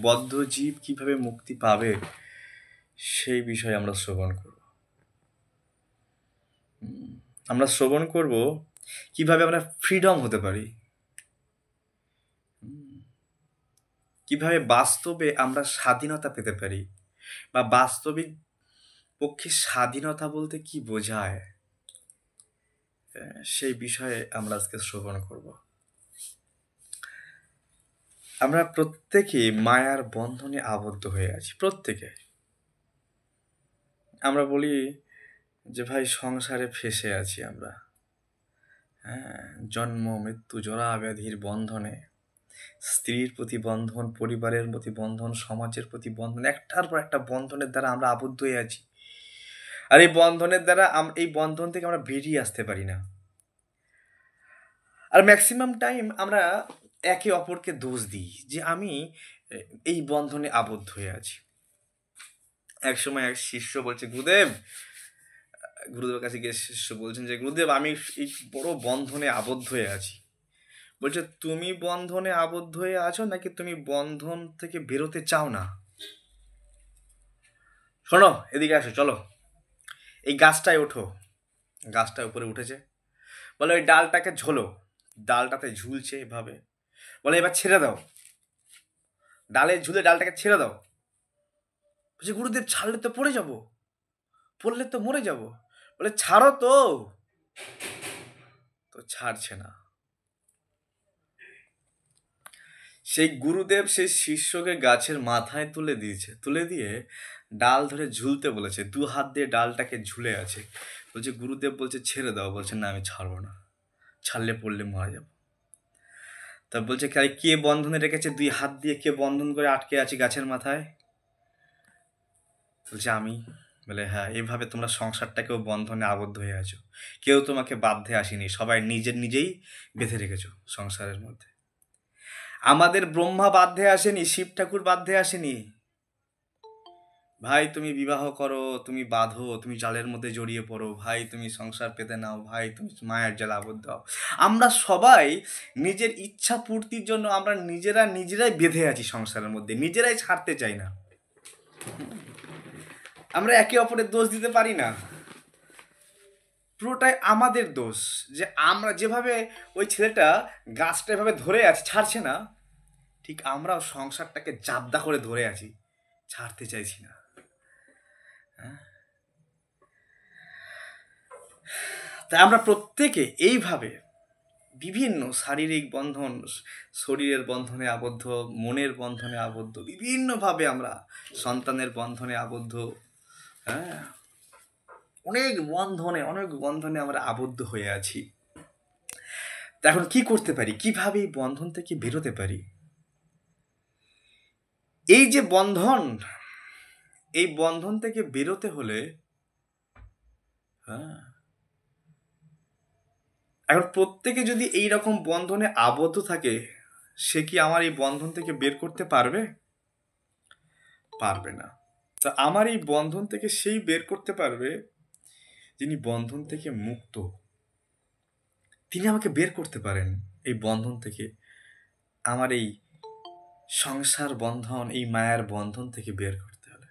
বদ্ধ জীব কিভাবে মুক্তি পাবে সেই বিষয়ে আমরা শ্রবণ করব। আমরা শ্রবণ করব কিভাবে আমরা ফ্রিডম হতে পারি, কিভাবে বাস্তবে আমরা স্বাধীনতা পেতে পারি, বা বাস্তবিক পক্ষে স্বাধীনতা বলতে কি বোঝায়, সেই বিষয়ে আমরা আজকে শ্রবণ করব। আমরা প্রত্যেকে মায়ার বন্ধনে আবদ্ধ হয়ে আছি, প্রত্যেকে। আমরা বলি যে ভাই সংসারে ফেঁসে আছি আমরা, হ্যাঁ, জন্ম মৃত্যু জরা ব্যাধির বন্ধনে, স্ত্রীর প্রতি বন্ধন, পরিবারের প্রতি বন্ধন, সমাজের প্রতি বন্ধন, একটার পর একটা বন্ধনের দ্বারা আমরা আবদ্ধ হয়ে আছি। আর এই বন্ধনের দ্বারা এই বন্ধন থেকে আমরা বেরিয়ে আসতে পারি না। আর ম্যাক্সিমাম টাইম আমরা একে অপরকে দোষ দিই যে আমি এই বন্ধনে আবদ্ধ হয়ে আছি। এক সময় এক শিষ্য বলছে, গুরুদেবের কাছে গিয়ে শিষ্য বলছেন যে গুরুদেব, আমি এই বড় বন্ধনে আবদ্ধ হয়ে আছি। বলছে, তুমি বন্ধনে আবদ্ধ হয়ে আছো নাকি তুমি বন্ধন থেকে বেরোতে চাও না? শোনো, এদিকে আসো, চলো এই গাছটায় ওঠো। গাছটার উপরে উঠেছে, বলে ওই ডালটাকে ঝোলো। ডালটাতে ঝুলছে এভাবে, বলে এবার ছেড়ে দাও। ডালে ঝুলে ডালটাকে ছেড়ে দাও। বলছে, গুরুদেব ছাড়লে তো পড়ে যাব, পড়লে তো মরে যাব। বলে ছাড়ো তো। তো ছাড়ছে না। সেই গুরুদেব সেই শিষ্যকে গাছের মাথায় তুলে দিয়েছে, তুলে দিয়ে ডাল ধরে ঝুলতে বলেছে, 2 হাত দিয়ে ডালটাকে ঝুলে আছে। বলছে, গুরুদেব বলছে ছেড়ে দাও। বলছে, না আমি ছাড়বো না, ছাড়লে পড়লে মারা যাবো। তা বলছে, কে বন্ধনে রেখেছে 2 হাত দিয়ে, কে বন্ধন করে আটকে আছে গাছের মাথায়? বলছে, আমি। বলে, হ্যাঁ, এইভাবে তোমরা সংসারটাকেও বন্ধনে আবদ্ধ হয়ে আছো। কেউ তোমাকে বাধ্যে আসেনি, সবাই নিজেই বেঁধে রেখেছো সংসারের মধ্যে। আমাদের ব্রহ্মা বাধ্যে আসেনি, শিব ঠাকুর বাধ্যে আসেনি। ভাই তুমি বিবাহ করো, তুমি বাঁধো, তুমি জালের মধ্যে জড়িয়ে পড়ো, ভাই তুমি সংসার পেতে নাও, ভাই তুমি মায়ের জালে আবদ্ধ হও। আমরা সবাই নিজের ইচ্ছা পূর্তির জন্য আমরা নিজেরাই বেঁধে আছি সংসারের মধ্যে, নিজেরাই ছাড়তে চাই না। আমরা একে অপরের দোষ দিতে পারি না, পুরোটাই আমাদের দোষ। যে আমরা যেভাবে ওই ছেলেটা গাছটা এভাবে ধরে আছে, ছাড়ছে না, ঠিক আমরাও সংসারটাকে জাবদা করে ধরে আছি, ছাড়তে চাইছি না। তাই আমরা প্রত্যেকে এইভাবে বিভিন্ন শারীরিক বন্ধন, শরীরের বন্ধনে আবদ্ধ, মনের বন্ধনে আবদ্ধ, বিভিন্নভাবে আমরা সন্তানের বন্ধনে আবদ্ধ, হ্যাঁ, অনেক বন্ধনে আমরা আবদ্ধ হয়ে আছি। তা এখন কি করতে পারি, কিভাবে এই বন্ধন থেকে বেরোতে পারি? এই যে বন্ধন, এই বন্ধন থেকে বেরোতে হলে, হ্যাঁ, এখন প্রত্যেকে যদি এই রকম বন্ধনে আবদ্ধ থাকে, সে কি আমার এই বন্ধন থেকে বের করতে পারবে? পারবে না। তা আমার এই বন্ধন থেকে সেই বের করতে পারবে যিনি বন্ধন থেকে মুক্ত। তিনি আমাকে বের করতে পারেন এই বন্ধন থেকে, আমার এই সংসার বন্ধন, এই মায়ার বন্ধন থেকে বের করতে হলে।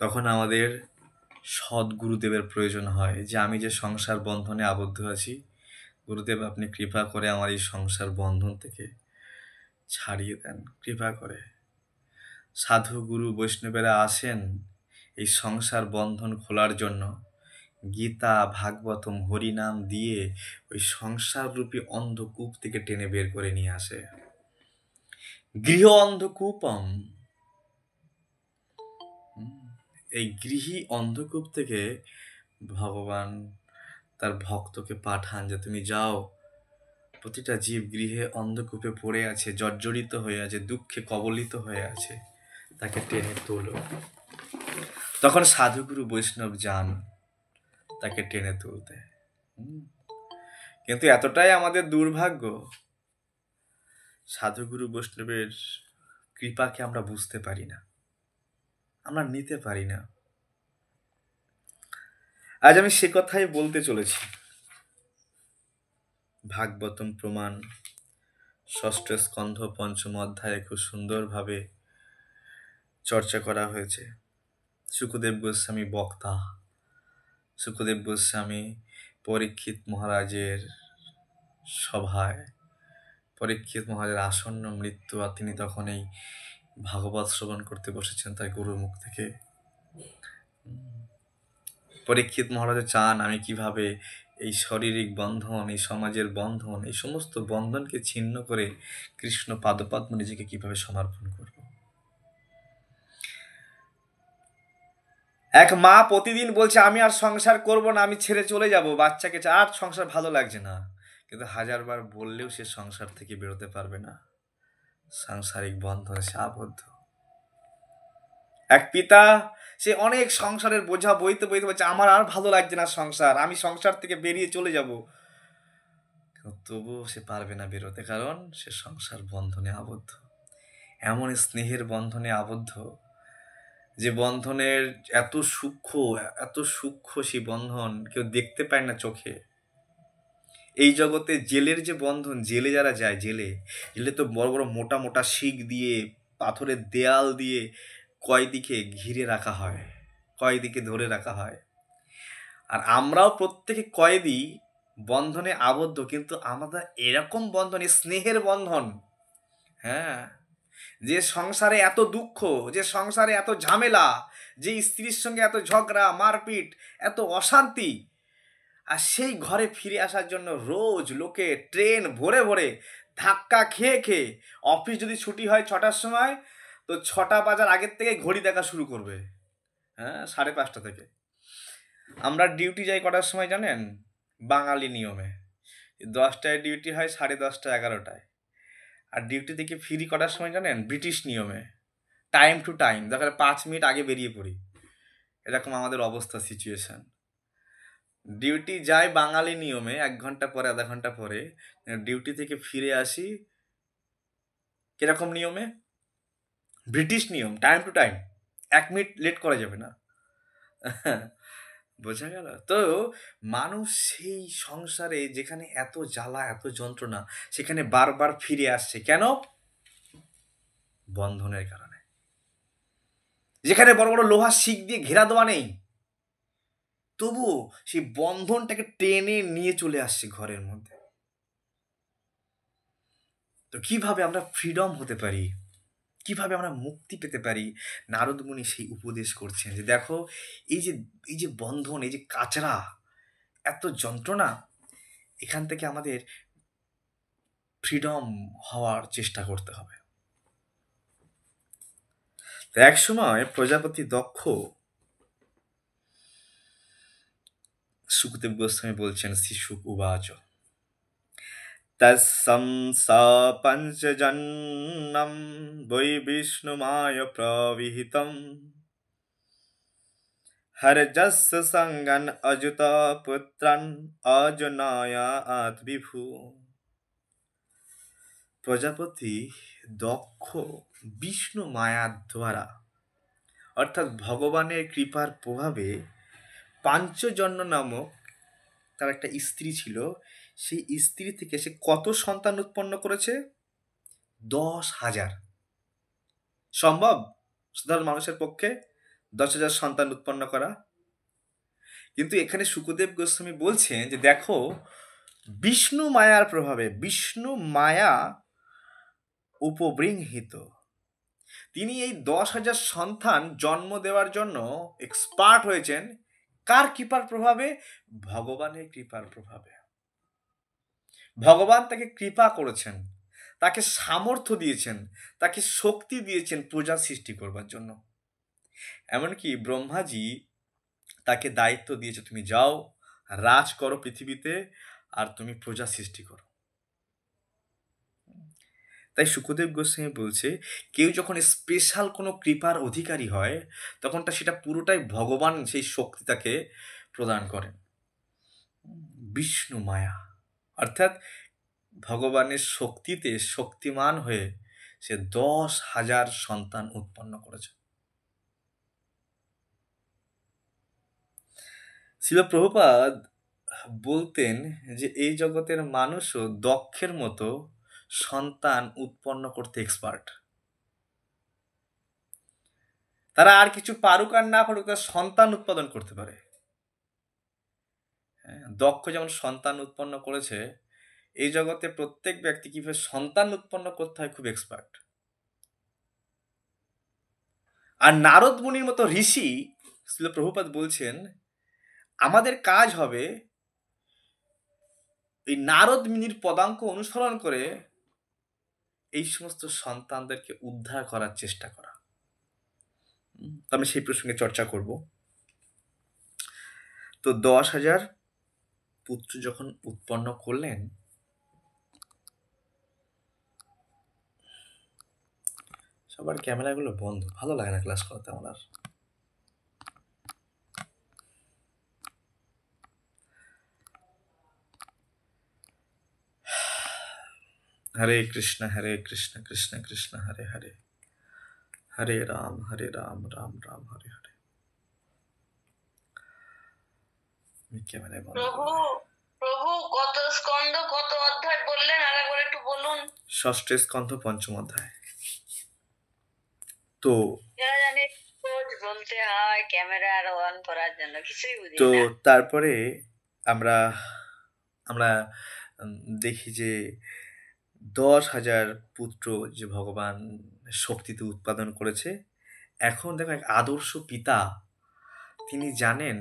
তখন আমাদের সৎ গুরুদেবের প্রয়োজন হয়, যে আমি যে সংসার বন্ধনে আবদ্ধ আছি, গুরুদেব আপনি কৃপা করে আমার এই সংসার বন্ধন থেকে ছাড়িয়ে দেন, কৃপা করে। সাধু গুরু বৈষ্ণবেরা আসেন এই সংসার বন্ধন খোলার জন্য, গীতা ভাগবতম হরিনাম দিয়ে ওই সংসার রূপী অন্ধকূপ থেকে টেনে বের করে নিয়ে আসে। গৃহ অন্ধকূপম, এই গৃহী অন্ধকূপ থেকে ভগবান তার ভক্তকে পাঠান যে তুমি যাও, প্রতিটা জীব গৃহে অন্ধকূপে পড়ে আছে, জর্জরিত হয়ে আছে, দুঃখে কবলিত হয়ে আছে, তাকে টেনে তোলো। তখন সাধুগুরু বৈষ্ণব যান তাকে টেনে তুলতে। কিন্তু এতটাই আমাদের দুর্ভাগ্য, সাধুগুরু বৈষ্ণবের কৃপাকে আমরা বুঝতে পারি না, আমরা নিতে পারি না। আজ আমি সে কথাই বলতে চলেছি। ভাগবতম প্রমাণ ৬ষ্ঠ স্কন্ধ ৫ম অধ্যায়ে খুব সুন্দরভাবে চর্চা করা হয়েছে। শুকদেব গোস্বামী বক্তা, শুকদেব গোস্বামী পরীক্ষিত মহারাজের সভায়, পরীক্ষিত মহারাজের আসন্ন মৃত্যু, আর তিনি তখন এই ভাগবত শ্রবণ করতে বসেছেন তার গুরুর মুখ থেকে। পরীক্ষিত মহারাজা চান আমি কিভাবে এই শারীরিক বন্ধন, এই সমাজের বন্ধন, এই সমস্ত বন্ধনকে ছিন্ন করে কৃষ্ণ পাদপদ্ম নিজেকে কিভাবে সমর্পণ করব। এক মা প্রতিদিন বলছে আমি আর সংসার করব না, আমি ছেড়ে চলে যাব, বাচ্চাকে আর সংসার ভালো লাগছে না, কিন্তু হাজারবার বললেও সে সংসার থেকে বেরোতে পারবে না, সাংসারিক বন্ধনে সে আবদ্ধ। এক পিতা, সে অনেক সংসারের বোঝা বইতে বইতে বলছে আমার আর ভালো লাগছে না সংসার, আমি সংসার থেকে বেরিয়ে চলে যাব, তবুও সে পারবে না বেরোতে, কারণ সে সংসার বন্ধনে আবদ্ধ। এমন স্নেহের বন্ধনে আবদ্ধ যে বন্ধনের এত সূক্ষ্ম সেই বন্ধন কেউ দেখতে পায় না চোখে। এই জগতে জেলের যে বন্ধন, জেলে যারা যায়, জেলে তো বড় বড় মোটা মোটা শিক দিয়ে, পাথরের দেয়াল দিয়ে কয়দিকে ঘিরে রাখা হয়, কয়দিকে ধরে রাখা হয়। আর আমরাও প্রত্যেকে কয়েদি, বন্ধনে আবদ্ধ, কিন্তু আমাদের এরকম বন্ধন, স্নেহের বন্ধন। হ্যাঁ, যে সংসারে এত দুঃখ, যে সংসারে এত ঝামেলা, যে স্ত্রীর সঙ্গে এত ঝগড়া মারপিট, এত অশান্তি, আর সেই ঘরে ফিরে আসার জন্য রোজ লোকে ট্রেন ভরে ভরে ধাক্কা খেয়ে খেয়ে, অফিস যদি ছুটি হয় 6টার সময়, তো 6টা বাজার আগের থেকে ঘড়ি দেখা শুরু করবে। হ্যাঁ, 5:30 থেকে। আমরা ডিউটি যাই কটার সময় জানেন? বাঙালি নিয়মে 10টায় ডিউটি হয়, 10:30 11টায়। আর ডিউটি থেকে ফ্রি কটার সময় জানেন? ব্রিটিশ নিয়মে টাইম টু টাইম, দেখা 5 মিনিট আগে বেরিয়ে পড়ি, এরকম আমাদের অবস্থা, সিচুয়েশন। ডিউটি যাই বাঙালি নিয়মে 1 ঘন্টা পরে, আধা ঘন্টা পরে। ডিউটি থেকে ফিরে আসি কিরকম নিয়মে? ব্রিটিশ নিয়ম, time to time, 1 minute late করা যাবে না। বোঝা গেল তো? মানুষ সেই সংসারে যেখানে এত জ্বালা, এত যন্ত্রণা, সেখানে বারবার ফিরে আসছে কেন? বন্ধনের কারণে। যেখানে বড় বড় লোহার শিক দিয়ে ঘেরা দেওয়া নেই, তবুও সেই বন্ধনটাকে টেনে নিয়ে চলে আসছে ঘরের মধ্যে। তো কিভাবে আমরা ফ্রিডম হতে পারি, কিভাবে আমরা মুক্তি পেতে পারি? নারদ মুনি সেই উপদেশ করছেন যে দেখো, এই যে বন্ধন, এই যে কাচরা, এত যন্ত্রণা, এখান থেকে আমাদের ফ্রিডম হওয়ার চেষ্টা করতে হবে। তো এক সময় প্রজাপতি দক্ষ, সুখদেব গোস্বামী বলছেন, শ্রী শুক উবাচ তৎসং স পঞ্চজন্যম বৈ বিষ্ণুমায় প্রবিহিতম হরযস্য সঙ্গন অযুত পুত্রন অজনায়াৎ বিভু। প্রজাপতি দক্ষ বিষ্ণু মায়ার দ্বারা, অর্থাৎ ভগবানের কৃপার প্রভাবে, পাঞ্চজন্য নামক তার একটা স্ত্রী ছিল, সেই স্ত্রী থেকে সে কত সন্তান উৎপন্ন করেছে? 10,000। সম্ভব সাধারণ মানুষের পক্ষে 10,000 সন্তান উৎপন্ন করা? কিন্তু এখানে শুকদেব গোস্বামী বলছেন যে দেখো, বিষ্ণু মায়ার প্রভাবে, বিষ্ণু মায়া উপবৃংহিত, তিনি এই 10,000 সন্তান জন্ম দেওয়ার জন্য এক্সপার্ট হয়েছেন। কার কৃপার প্রভাবে? ভগবানের কৃপার প্রভাবে। ভগবান তাকে কৃপা করেছেন, তাকে সামর্থ্য দিয়েছেন, তাকে শক্তি দিয়েছেন প্রজা সৃষ্টি করবার জন্য। এমনকি ব্রহ্মাজি তাকে দায়িত্ব দিয়েছে, তুমি যাও, রাজ করো পৃথিবীতে, আর তুমি প্রজা সৃষ্টি করো। তাই শুকদেব গোস্বামী বলছে, কেউ যখন স্পেশাল কোনো কৃপার অধিকারী হয়, তখন সেটা পুরোটাই ভগবান সেই শক্তি তাকে প্রদান করেন। বিষ্ণু মায়া, অর্থাৎ ভগবানের শক্তিতে শক্তিমান হয়ে সে 10,000 সন্তান উৎপন্ন করেছে। শিল প্রভুপাদ বলতেন যে এই জগতের মানুষও দক্ষের মতো সন্তান উৎপন্ন করতে এক্সপার্ট। তারা আর কিছু পারুক আর না পারুক, তারা সন্তান উৎপাদন করতে পারে। হ্যাঁ, দক্ষ যেমন সন্তান উৎপন্ন করেছে, এই জগতে প্রত্যেক ব্যক্তি কিভাবে সন্তান উৎপন্ন করতে হয় খুব এক্সপার্ট। আর নারদ মুনির মতো ঋষি, শ্রীল প্রভুপাদ বলছেন, আমাদের কাজ হবে এই নারদ মুনির পদাঙ্ক অনুসরণ করে এই সমস্ত সন্তানদেরকে উদ্ধার করার চেষ্টা করা। তো আমি সেই প্রসঙ্গে চর্চা করব। তো 10,000 পুত্র যখন উৎপন্ন করলেন, সবার ক্যামেরাগুলো বন্ধ, ভালো লাগে না ক্লাস করতে আমার। হরে কৃষ্ণ কৃষ্ণ কৃষ্ণ হরে হরে, হরে রাম রাম রাম হরে হরে। ক্যামেরায় বন্ধ। প্রভু কত স্কন্ধ কত অধ্যায় বললেন, আরেকবার একটু বলুন। ষষ্ঠ স্কন্ধ 5ম অধ্যায়। তো জানি রোজ বলতে হয় ক্যামেরা আর অন করার জন্য, কিছুই বুঝি তো না। তারপরে আমরা আমরা দেখি যে 10,000 পুত্র যে ভগবান শক্তিতে উৎপাদন করেছে। এখন দেখো, এক আদর্শ পিতা তিনি জানেন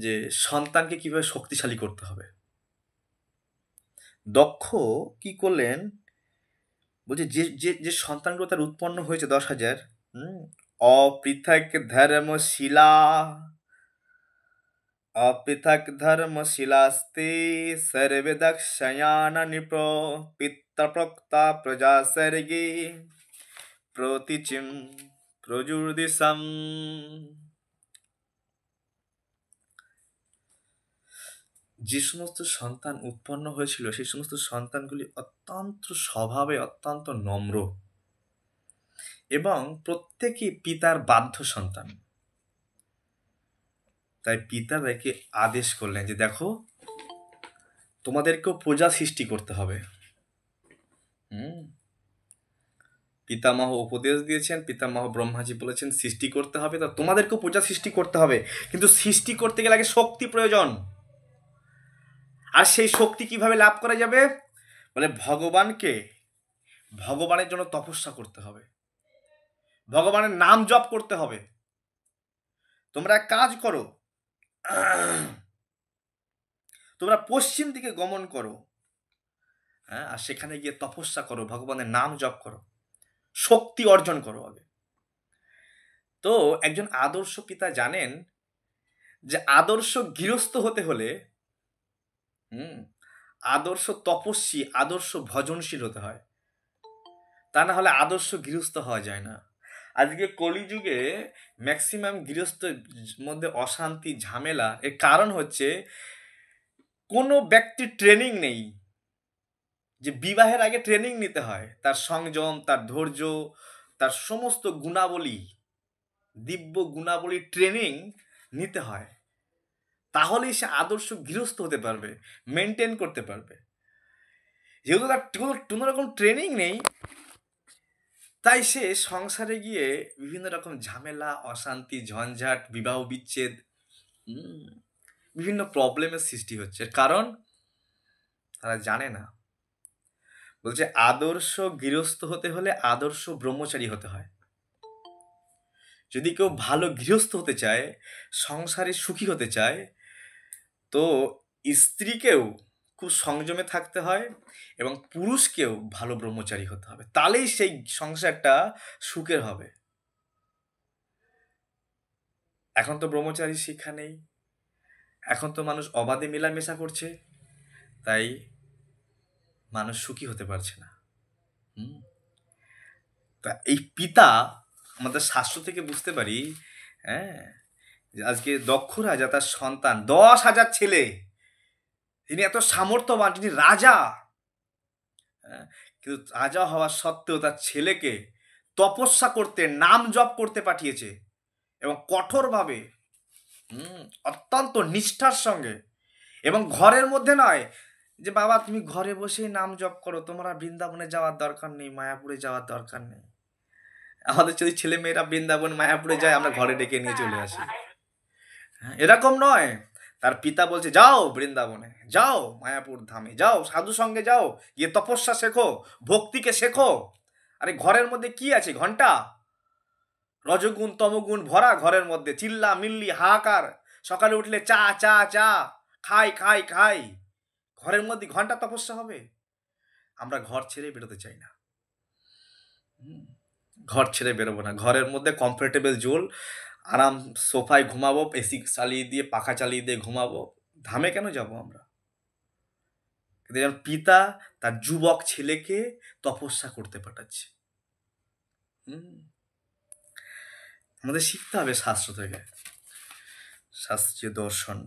যে সন্তানকে কিভাবে শক্তিশালী করতে হবে। দক্ষ কি করলেন, বলছে যে যে যে সন্তানগুলো তার উৎপন্ন হয়েছে 10,000, অপৃথক ধর্মশিলা, অপৃথক ধর্মশিলাস্তে সর্বে দক্ষয়ান নৃপ পিতৃপ্রক্তা প্রজা সর্গে প্রতিচিম প্রযুর্দিশম। যে সমস্ত সন্তান উৎপন্ন হয়েছিল সেই সমস্ত সন্তানগুলি অত্যন্ত স্বভাবে অত্যন্ত নম্র এবং প্রত্যেকেই পিতার বাধ্য সন্তান। তাই পিতা তাকে আদেশ করলেন যে দেখো, তোমাদেরকেও প্রজা সৃষ্টি করতে হবে। পিতামহ উপদেশ দিয়েছেন, পিতামহ ব্রহ্মাজি বলেছেন সৃষ্টি করতে হবে, তা তোমাদেরকেও প্রজা সৃষ্টি করতে হবে। কিন্তু সৃষ্টি করতে গেলে আগে শক্তি প্রয়োজন। আর সেই শক্তি কিভাবে লাভ করা যাবে? বলে ভগবানের জন্য তপস্যা করতে হবে, ভগবানের নাম জপ করতে হবে। তোমরা এক কাজ করো, তোমরা পশ্চিম দিকে গমন করো, হ্যাঁ, আর সেখানে গিয়ে তপস্যা করো, ভগবানের নাম জপ করো, শক্তি অর্জন করো আগে। তো একজন আদর্শ পিতা জানেন যে আদর্শ গৃহস্থ হতে হলে আদর্শ তপস্বী, আদর্শ ভজনশীল হতে হয়। তা না হলে আদর্শ গৃহস্থ হওয়া যায় না। আজকে কলিযুগে ম্যাক্সিমাম গৃহস্থের মধ্যে অশান্তি, ঝামেলা, এর কারণ হচ্ছে কোনো ব্যক্তির ট্রেনিং নেই। যে বিবাহের আগে ট্রেনিং নিতে হয়, তার সংযম, তার ধৈর্য, তার সমস্ত গুণাবলী, দিব্য গুণাবলী ট্রেনিং নিতে হয়, তাহলেই সে আদর্শ গৃহস্থ হতে পারবে, মেনটেন করতে পারবে। যেহেতু তার কোনো রকম ট্রেনিং নেই, তাই সে সংসারে গিয়ে বিভিন্ন রকম ঝামেলা, অশান্তি, ঝঞ্ঝাট, বিবাহ বিচ্ছেদ, বিভিন্ন প্রবলেমের সৃষ্টি হচ্ছে। কারণ তারা জানে না। বলছে আদর্শ গৃহস্থ হতে হলে আদর্শ ব্রহ্মচারী হতে হয়। যদি কেউ ভালো গৃহস্থ হতে চায়, সংসারে সুখী হতে চায়, তো স্ত্রীকেও খুব সংযমে থাকতে হয় এবং পুরুষকেও ভালো ব্রহ্মচারী হতে হবে, তাহলেই সেই সংসারটা সুখের হবে। এখন তো ব্রহ্মচারী শিক্ষা নেই, এখন তো মানুষ অবাধে মেলামেশা করছে, তাই মানুষ সুখী হতে পারছে না। তা এই পিতা, আমাদের শাস্ত্র থেকে বুঝতে পারি, হ্যাঁ, যে আজকে দক্ষ রাজা তার সন্তান 10,000 ছেলে, তিনি এত সামর্থ্যবান, তিনি রাজা, কিন্তু রাজা হওয়া সত্ত্বেও তার ছেলেকে তপস্যা করতে, নাম জপ করতে পাঠিয়েছে এবং কঠোরভাবে অত্যন্ত নিষ্ঠার সঙ্গে, এবং ঘরের মধ্যে নয় যে বাবা তুমি ঘরে বসেই নাম জপ করো, তোমার আর বৃন্দাবনে যাওয়ার দরকার নেই, মায়াপুরে যাওয়ার দরকার নেই। আমাদের যদি ছেলে মেয়েরা বৃন্দাবন মায়াপুরে যায়, আমরা ঘরে ডেকে নিয়ে চলে আসি। হ্যাঁ, এরকম নয়। তার পিতা বলছে যাও বৃন্দাবনে, যাও মায়াপুর ধামে, যাও সাধু সঙ্গে যাও, গিয়ে তপস্যা শেখো, ভক্তিকে শেখো। আরে ঘরের মধ্যে কি আছে? ঘন্টা, রজগুণ তমগুণ ভরা ঘরের মধ্যে, চিল্লা মিল্লি হাহাকার, সকালে উঠলে চা চা চা, খাই খাই খাই। ঘরের মধ্যে ঘন্টা তপস্যা হবে? আমরা ঘর ছেড়ে বেরোতে চাই না। ঘর ছেড়ে বেরোবো না। ঘরের মধ্যে কমফোর্টেবল জোল, আরাম সোফায় ঘুমাবো, এসি চালিয়ে দিয়ে পাখা চালিয়ে দিয়ে ঘুমাবো। ধামে কেন যাব আমরা? কিন্তু যেমন পিতা তার যুবক ছেলেকে তপস্যা করতে পাঠাচ্ছে। আমাদের শিখতে হবে শাস্ত্র থেকে, শাস্ত্রীয় দর্শন।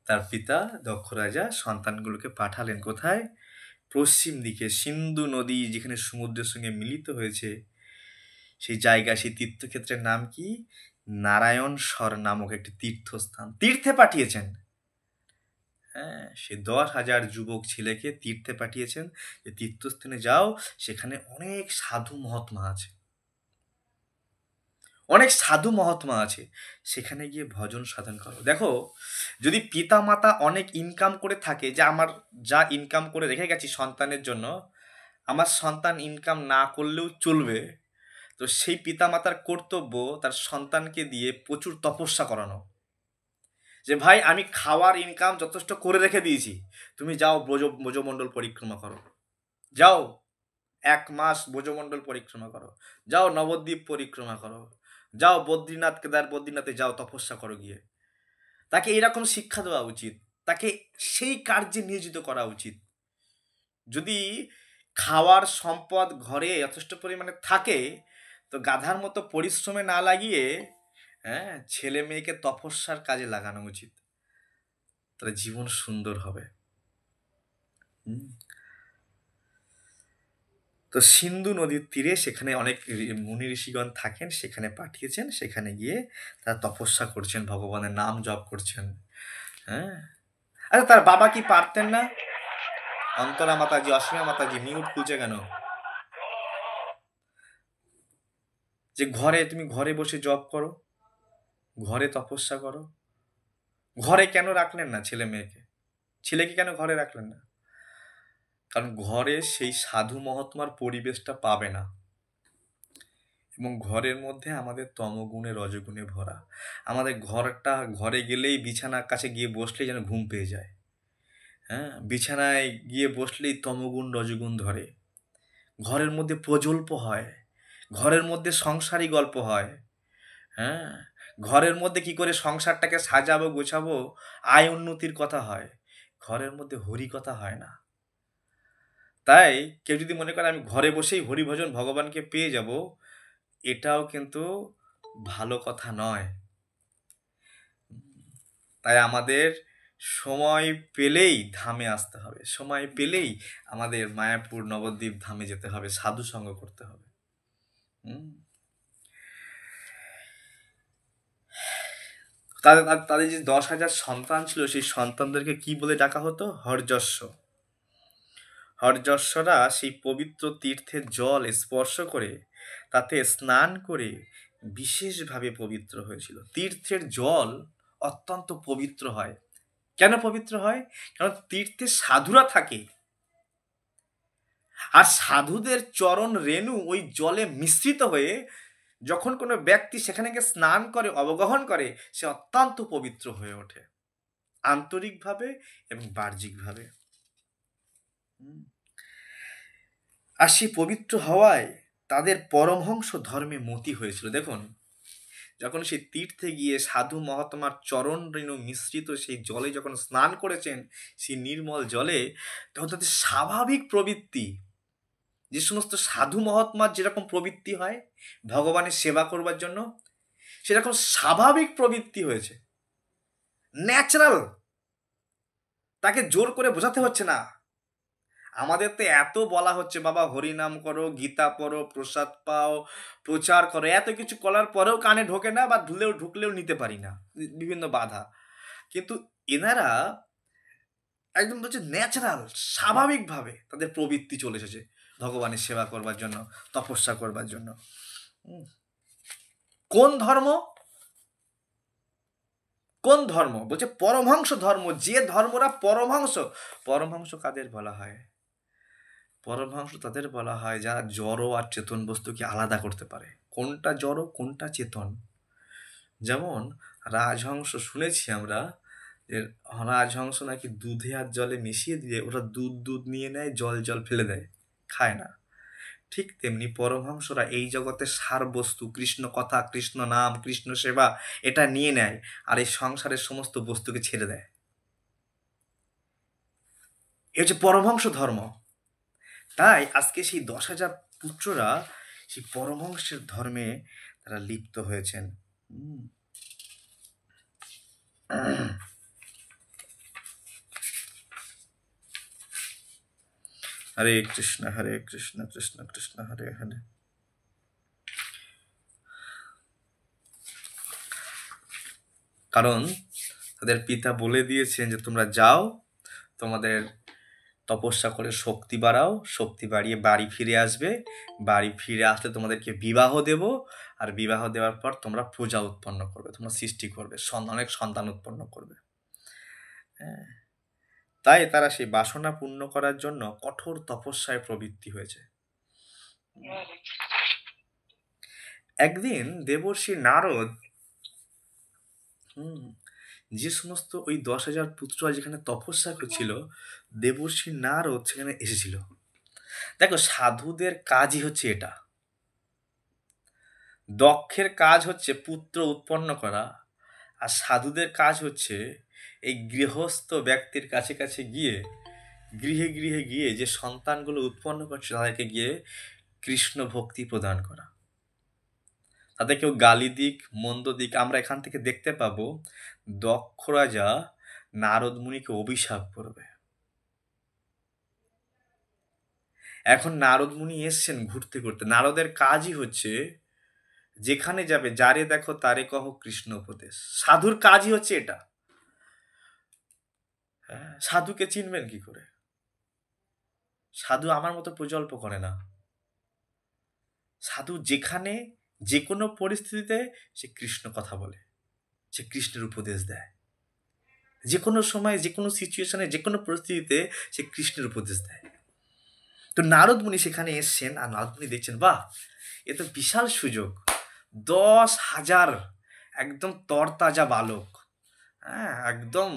তার পিতা দক্ষ রাজা সন্তানগুলোকে পাঠালেন কোথায়? পশ্চিম দিকে, সিন্ধু নদী যেখানে সমুদ্রের সঙ্গে মিলিত হয়েছে সেই জায়গা, সেই তীর্থক্ষেত্রের নাম কি? নারায়ণস্বর নামক একটি তীর্থস্থান। তীর্থে পাঠিয়েছেন। হ্যাঁ, সে 10,000 যুবক ছেলেকে তীর্থে পাঠিয়েছেন, যে তীর্থস্থানে যাও, সেখানে অনেক সাধু মহাত্মা আছে, অনেক সাধু মহাত্মা আছে, সেখানে গিয়ে ভজন সাধন করো। দেখো, যদি পিতা মাতা অনেক ইনকাম করে থাকে, যে আমার যা ইনকাম করে রেখে গেছি সন্তানের জন্য, আমার সন্তান ইনকাম না করলেও চলবে, তো সেই পিতা মাতার কর্তব্য তার সন্তানকে দিয়ে প্রচুর তপস্যা করানো। যে ভাই আমি খাওয়ার ইনকাম যথেষ্ট করে রেখে দিয়েছি, তুমি যাও ব্রজমণ্ডল পরিক্রমা করো, যাও 1 মাস ব্রজমণ্ডল পরিক্রমা করো, যাও নবদ্বীপ পরিক্রমা করো, যাও বদ্রীনাথ কেদার বদ্রীনাথে যাও তপস্যা করো গিয়ে। তাকে এরকম শিক্ষা দেওয়া উচিত, তাকে সেই কার্যে নিয়োজিত করা উচিত। যদি খাওয়ার সম্পদ ঘরে যথেষ্ট পরিমাণে থাকে, তো গাধার মতো পরিশ্রমে না লাগিয়ে ছেলে মেয়েকে তপস্যার কাজে লাগানো উচিত, তাহলে জীবন সুন্দর হবে। তো সিন্ধু নদীর তীরে সেখানে অনেক মুনি ঋষিগণ থাকেন, সেখানে পাঠিয়েছেন, সেখানে গিয়ে তারা তপস্যা করছেন, ভগবানের নাম জপ করছেন। হ্যাঁ, আচ্ছা তার বাবা কি পারতেন না? অন্তরা মাতাজি, অসীমা মাতাজি মিউট খুলছে কেন? যে তুমি ঘরে বসে জপ করো, ঘরে তপস্যা করো, ঘরে কেন রাখলেন না ছেলে মেয়েকে? ছেলেকে কেন ঘরে রাখলেন না? কারণ ঘরে সেই সাধু মহাত্মার পরিবেশটা পাবে না, এবং ঘরের মধ্যে আমাদের তমগুণে রজগুণে ভরা। আমাদের ঘরে গেলেই বিছানার কাছে গিয়ে বসলেই যেন ঘুম পেয়ে যায়। হ্যাঁ, বিছানায় গিয়ে বসলেই তমগুণ রজগুণ ধরে। ঘরের মধ্যে প্রজল্প হয়, ঘরের মধ্যে সংসারী গল্প হয়। হ্যাঁ, ঘরের মধ্যে কি করে সংসারটাকে সাজাবো গোছাবো, আয় উন্নতির কথা হয়। ঘরের মধ্যে হরি কথা হয় না। তাই কেউ যদি মনে করে আমি ঘরে বসেই হরিভজন ভগবানকে পেয়ে যাব, এটাও কিন্তু ভালো কথা নয়। তাই আমাদের সময় পেলেই ধামে আসতে হবে, সময় পেলেই আমাদের মায়াপুর নবদ্বীপ ধামে যেতে হবে, সাধু সঙ্গ করতে হবে। তাদের যে 10,000 সন্তান ছিল, সেই সন্তানদেরকে কি বলে ডাকা হতো? হরযশ্ব। হরযশ্বরা সেই পবিত্র তীর্থের জল স্পর্শ করে, তাতে স্নান করে বিশেষভাবে পবিত্র হয়েছিল। তীর্থের জল অত্যন্ত পবিত্র হয়। কেন পবিত্র হয়? কারণ তীর্থে সাধুরা থাকে, আর সাধুদের চরণ রেণু ওই জলে মিশ্রিত হয়ে যখন কোনো ব্যক্তি সেখানে গিয়ে স্নান করে, অবগাহন করে, সে অত্যন্ত পবিত্র হয়ে ওঠে, আন্তরিকভাবে এবং বাহ্যিকভাবে। আর সেই পবিত্র হওয়ায় তাদের পরমহংস ধর্মে মতি হয়েছিল। দেখুন, যখন সেই তীর্থে গিয়ে সাধু মহাত্মার চরণ রেণু মিশ্রিত সেই জলে যখন স্নান করেছেন, সেই নির্মল জলে, তখন তাদের স্বাভাবিক প্রবৃত্তি, যে সমস্ত সাধু মহাত্মার যেরকম প্রবৃত্তি হয় ভগবানের সেবা করবার জন্য, সেরকম স্বাভাবিক প্রবৃত্তি হয়েছে, ন্যাচারাল। তাকে জোর করে বোঝাতে হচ্ছে না। আমাদের তো এত বলা হচ্ছে বাবা হরিনাম করো, গীতা পড়ো, প্রসাদ পাও, প্রচার করো, এত কিছু করার পরেও কানে ঢোকে না, বা ঢুকলেও নিতে পারি না, বিভিন্ন বাধা। কিন্তু এনারা একদম বলছে ন্যাচারাল, স্বাভাবিকভাবে তাদের প্রবৃত্তি চলে এসেছে ভগবানের সেবা করবার জন্য, তপস্যা করবার জন্য। হুম। কোন ধর্ম? কোন ধর্ম বলছে? পরমহংস ধর্ম। যে ধর্মরা পরমহংস, পরমহংস কাদের বলা হয়? পরমহংস তাদের বলা হয় যারা জড় আর চেতন বস্তুকে আলাদা করতে পারে, কোনটা জড় কোনটা চেতন। যেমন রাজহংস শুনেছি আমরা, যে রাজহংস নাকি দুধে আর জলে মিশিয়ে দিয়ে ওরা দুধ দুধ নিয়ে নেয়, জল জল ফেলে দেয়, খায় না। ঠিক তেমনি পরমহংসরা এই জগতের সার বস্তু, কৃষ্ণ কথা, কৃষ্ণ নাম, কৃষ্ণ সেবা, এটা নিয়ে নেয় আর এই সংসারের সমস্ত বস্তুকে ছেড়ে দেয়। এ হচ্ছে পরমহংস ধর্ম। তাই আজকে সেই 10,000 পুত্ররা সেই পরমহংসের ধর্মে তারা লিপ্ত হয়েছেন। হুম। হরে কৃষ্ণ হরে কৃষ্ণ কৃষ্ণ কৃষ্ণ হরে হরে। কারণ তাদের পিতা বলে দিয়েছেন যে তোমরা যাও, তোমাদের তপস্যা করে শক্তি বাড়াও, শক্তি বাড়িয়ে বাড়ি ফিরে আসবে, বাড়ি ফিরে আসলে তোমাদেরকে বিবাহ দেব, আর বিবাহ দেওয়ার পর তোমরা প্রজা উৎপন্ন করবে, তোমরা সৃষ্টি করবে, অনেক সন্তান উৎপন্ন করবে। হ্যাঁ, তাই তারা সেই বাসনা পূর্ণ করার জন্য কঠোর তপস্যায় প্রবৃত্তি হয়েছে। একদিন দেবর্ষি নারদ, যে সমস্ত ওই 10,000 পুত্র যেখানে তপস্যা করছিল, দেবর্ষি নারদ সেখানে এসেছিল। দেখো, সাধুদের কাজই হচ্ছে এটা। দক্ষের কাজ হচ্ছে পুত্র উৎপন্ন করা, আর সাধুদের কাজ হচ্ছে এই গৃহস্থ ব্যক্তির কাছে কাছে গিয়ে, গৃহে গৃহে গিয়ে যে সন্তানগুলো উৎপন্ন করছে তাদেরকে গিয়ে কৃষ্ণ ভক্তি প্রদান করা। তাতে কেউ গালি দিক, মন্দ দিক, আমরা এখান থেকে দেখতে পাবো দক্ষ রাজা নারদ মুনিকে অভিশাপ করবে। এখন নারদ মুনি এসছেন ঘুরতে ঘুরতে, নারদের কাজই হচ্ছে যেখানে যাবে যারে দেখো তারে কহ কৃষ্ণ উপদেশ। সাধুর কাজই হচ্ছে এটা। হ্যাঁ, সাধুকে চিনবেন কি করে? সাধু আমার মতো প্রজল্প করে না। সাধু যেখানে যে কোনো পরিস্থিতিতে সে কৃষ্ণ কথা বলে, সে কৃষ্ণের উপদেশ দেয়। যে কোনো সময়, যে কোনো সিচুয়েশনে, যে কোনো পরিস্থিতিতে সে কৃষ্ণের উপদেশ দেয়। তো নারদ মুনি সেখানে এসছেন, আর নারদ মুনি দেখছেন, বাহ, এ তো বিশাল সুযোগ। 10,000 একদম তরতাজা বালক, হ্যাঁ, একদম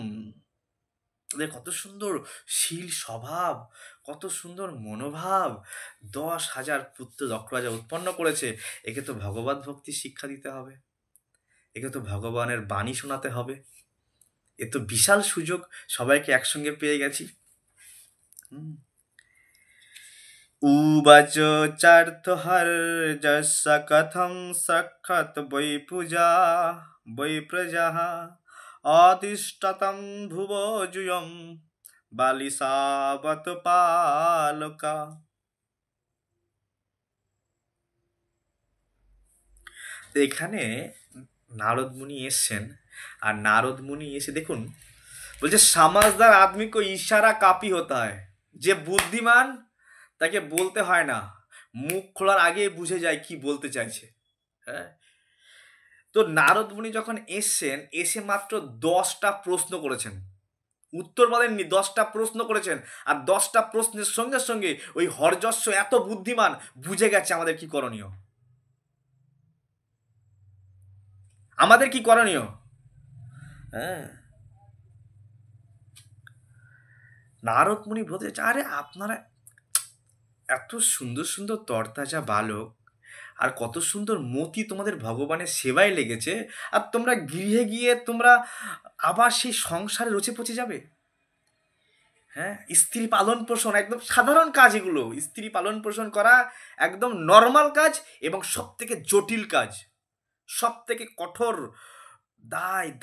ওদের কত সুন্দর শীল স্বভাব, কত সুন্দর মনোভাব। 10,000 পুত্র দক্ষ রাজা উৎপন্ন করেছে। একে তো ভগবত ভক্তি শিক্ষা দিতে হবে, একে তো ভগবানের বাণী শোনাতে হবে। এ তো বিশাল সুযোগ, সবাইকে একসঙ্গে পেয়ে গেছি। উবাচ চার্থহর যস্য কথম সক্ষত বৈ পূজা বৈ প্রজা অতিষ্ঠতম ভুব জুয়ম বালিসাবত পালকা। এখানে নারদ মুনি এসছেন, আর নারদ মুনি এসে দেখুন বলছে, সমাজদার আদমি কো ইশারা কাফি হতা হয়। যে বুদ্ধিমান তাকে বলতে হয় না, মুখ খোলার আগে বুঝে যায় কি বলতে চাইছে। হ্যাঁ, তো নারদ মুনি যখন এসছেন, এসে মাত্র 10টা প্রশ্ন করেছেন, উত্তর বলেননি, 10টা প্রশ্ন করেছেন। আর 10টা প্রশ্নের সঙ্গে সঙ্গে ওই হরযশ্ব এত বুদ্ধিমান, বুঝে গেছে আমাদের কি করণীয়। আমাদের কি করণীয়? হ্যাঁ, নারদ মুনি বলতে, আরে আপনারা এত সুন্দর সুন্দর তরতাজা বালক, আর কত সুন্দর মতি তোমাদের ভগবানের সেবায় লেগেছে, আর তোমরা গৃহে গিয়ে তোমরা আবার সেই সংসারে রচে পচে যাবে। হ্যাঁ, স্ত্রী পালন পোষণ একদম সাধারণ কাজ, এগুলো স্ত্রী পালন পোষণ করা একদম নর্মাল কাজ, এবং সব থেকে জটিল কাজ, সব থেকে কঠোর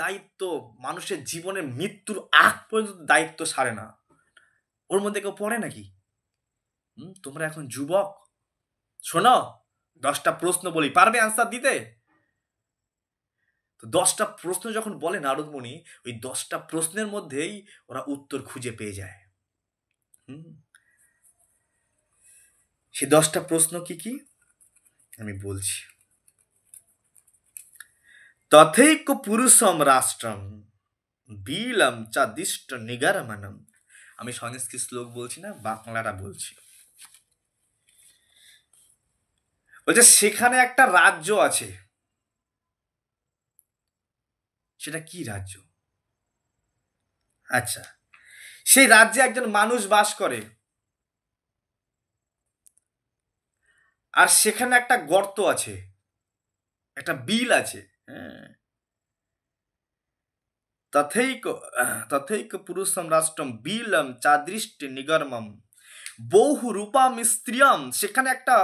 দায়িত্ব। মানুষের জীবনের মৃত্যুর আগ পর্যন্ত দায়িত্ব সারে না, ওর মধ্যে কেউ পড়ে নাকি? তোমরা এখন যুবক, শোনো 10টা প্রশ্ন বলি, পারবে আনসার দিতে? তো 10টা প্রশ্ন যখন বলে নারদমণি, ওই 10টা প্রশ্নের মধ্যেই ওরা উত্তর খুঁজে পেয়ে যায়। সেই 10টা প্রশ্ন কি কি আমি বলছি। তথৈক পুরুষম রাষ্ট্রম বিলম চাদিষ্ট নিগারমানম। আমি সংস্কৃত শ্লোক বলছি না, বাংলাটা বলছি। বলছে সেখানে একটা রাজ্য আছে। সেটা কি রাজ্য? আচ্ছা, সেই রাজ্যে একজন মানুষ বাস করে, আর সেখানে একটা গর্ত আছে, একটা বিল আছে। হ্যাঁ, তথৈক তথৈক পুরুষম রাষ্ট্রম বিলম চাদৃষ্টি নিগর্মম বহু রূপাম স্ত্রিয়ম। সেখানে একটা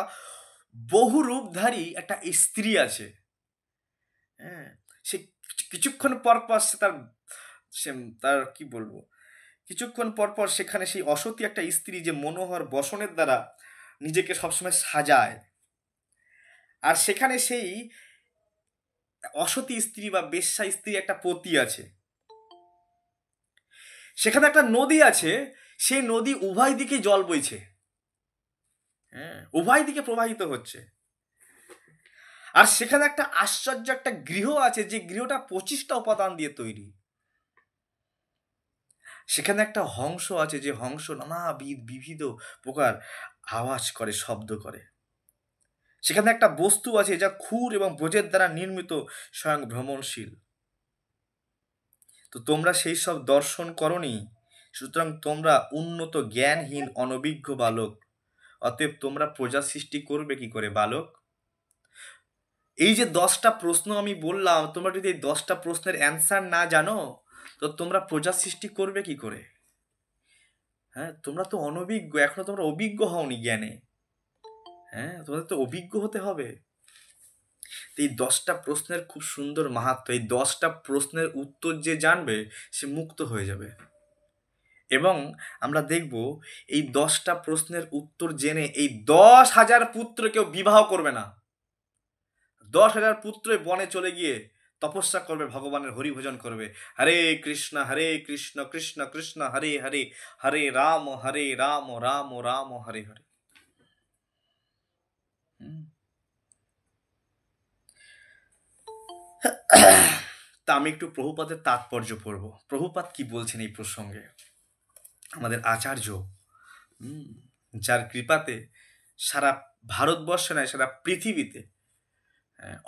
বহু রূপধারী একটা স্ত্রী আছে। হ্যাঁ, সে কিছুক্ষণ পর পর সে তার কি বলবো, কিছুক্ষণ পর পর সেখানে সেই অসতী একটা স্ত্রী যে মনোহর বসনের দ্বারা নিজেকে সবসময় সাজায়, আর সেখানে সেই অসতী স্ত্রী বা বেশ্যা স্ত্রী একটা পতি আছে। সেখানে একটা নদী আছে, সেই নদী উভয় দিকে জল বইছে। হ্যাঁ, উভয় দিকে প্রবাহিত হচ্ছে। আর সেখানে একটা আশ্চর্য একটা গৃহ আছে, যে গৃহটা 25টা উপাদান দিয়ে তৈরি। সেখানে একটা হংস আছে, যে হংস নানাবিধ বিবিধ প্রকার আওয়াজ করে, শব্দ করে। সেখানে একটা বস্তু আছে যা ক্ষুর এবং ব্রজের দ্বারা নির্মিত, স্বয়ং ভ্রমণশীল। তো তোমরা সেই সব দর্শন করনি, সুতরাং তোমরা উন্নত জ্ঞানহীন অনভিজ্ঞ বালক। অতএব তোমরা প্রজা সৃষ্টি করবে কি করে বালক? এই যে 10টা প্রশ্ন আমি বললাম, তোমরা যদি এই 10টা প্রশ্নের অ্যান্সার না জানো, তো তোমরা প্রজা সৃষ্টি করবে কি করে? হ্যাঁ, তোমরা তো অনভিজ্ঞ, এখনো তোমরা অভিজ্ঞ হওনি জ্ঞানে। হ্যাঁ, তোমাদের তো অভিজ্ঞ হতে হবে। এই 10টা প্রশ্নের খুব সুন্দর মাহাত্ম্য। এই 10টা প্রশ্নের উত্তর যে জানবে সে মুক্ত হয়ে যাবে। এবং আমরা দেখব এই 10টা প্রশ্নের উত্তর জেনে এই 10,000 পুত্র কেউ বিবাহ করবে না। 10,000 পুত্র বনে চলে গিয়ে তপস্যা করবে, ভগবানের হরিভজন করবে। হরে কৃষ্ণ কৃষ্ণ কৃষ্ণ হরে হরে, হরে রাম রাম রাম হরে হরে। তা আমি একটু প্রভুপাদের তাৎপর্য পড়ব। প্রভুপাদ কি বলছেন এই প্রসঙ্গে। আমাদের আচার্য, যার কৃপাতে সারা ভারতবর্ষে নয়, সারা পৃথিবীতে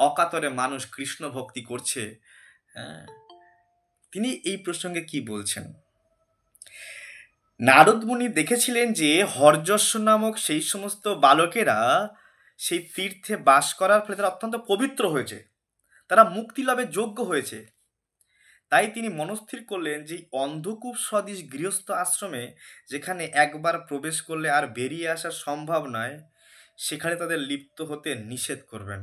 অকাতরে মানুষ কৃষ্ণ ভক্তি করছে, তিনি এই প্রসঙ্গে কি বলছেন। নারদ মুনি দেখেছিলেন যে হর্যস্ব নামক সেই সমস্ত বালকেরা সেই তীর্থে বাস করার ফলে তারা অত্যন্ত পবিত্র হয়েছে, তারা মুক্তি লাভের যোগ্য হয়েছে। তাই তিনি মনস্থির করলেন যে অন্ধকূপ সদৃশ গৃহস্থ আশ্রমে, যেখানে একবার প্রবেশ করলে আর বেরিয়ে আসা সম্ভব নয়, সেখানে তাদের লিপ্ত হতে নিষেধ করবেন।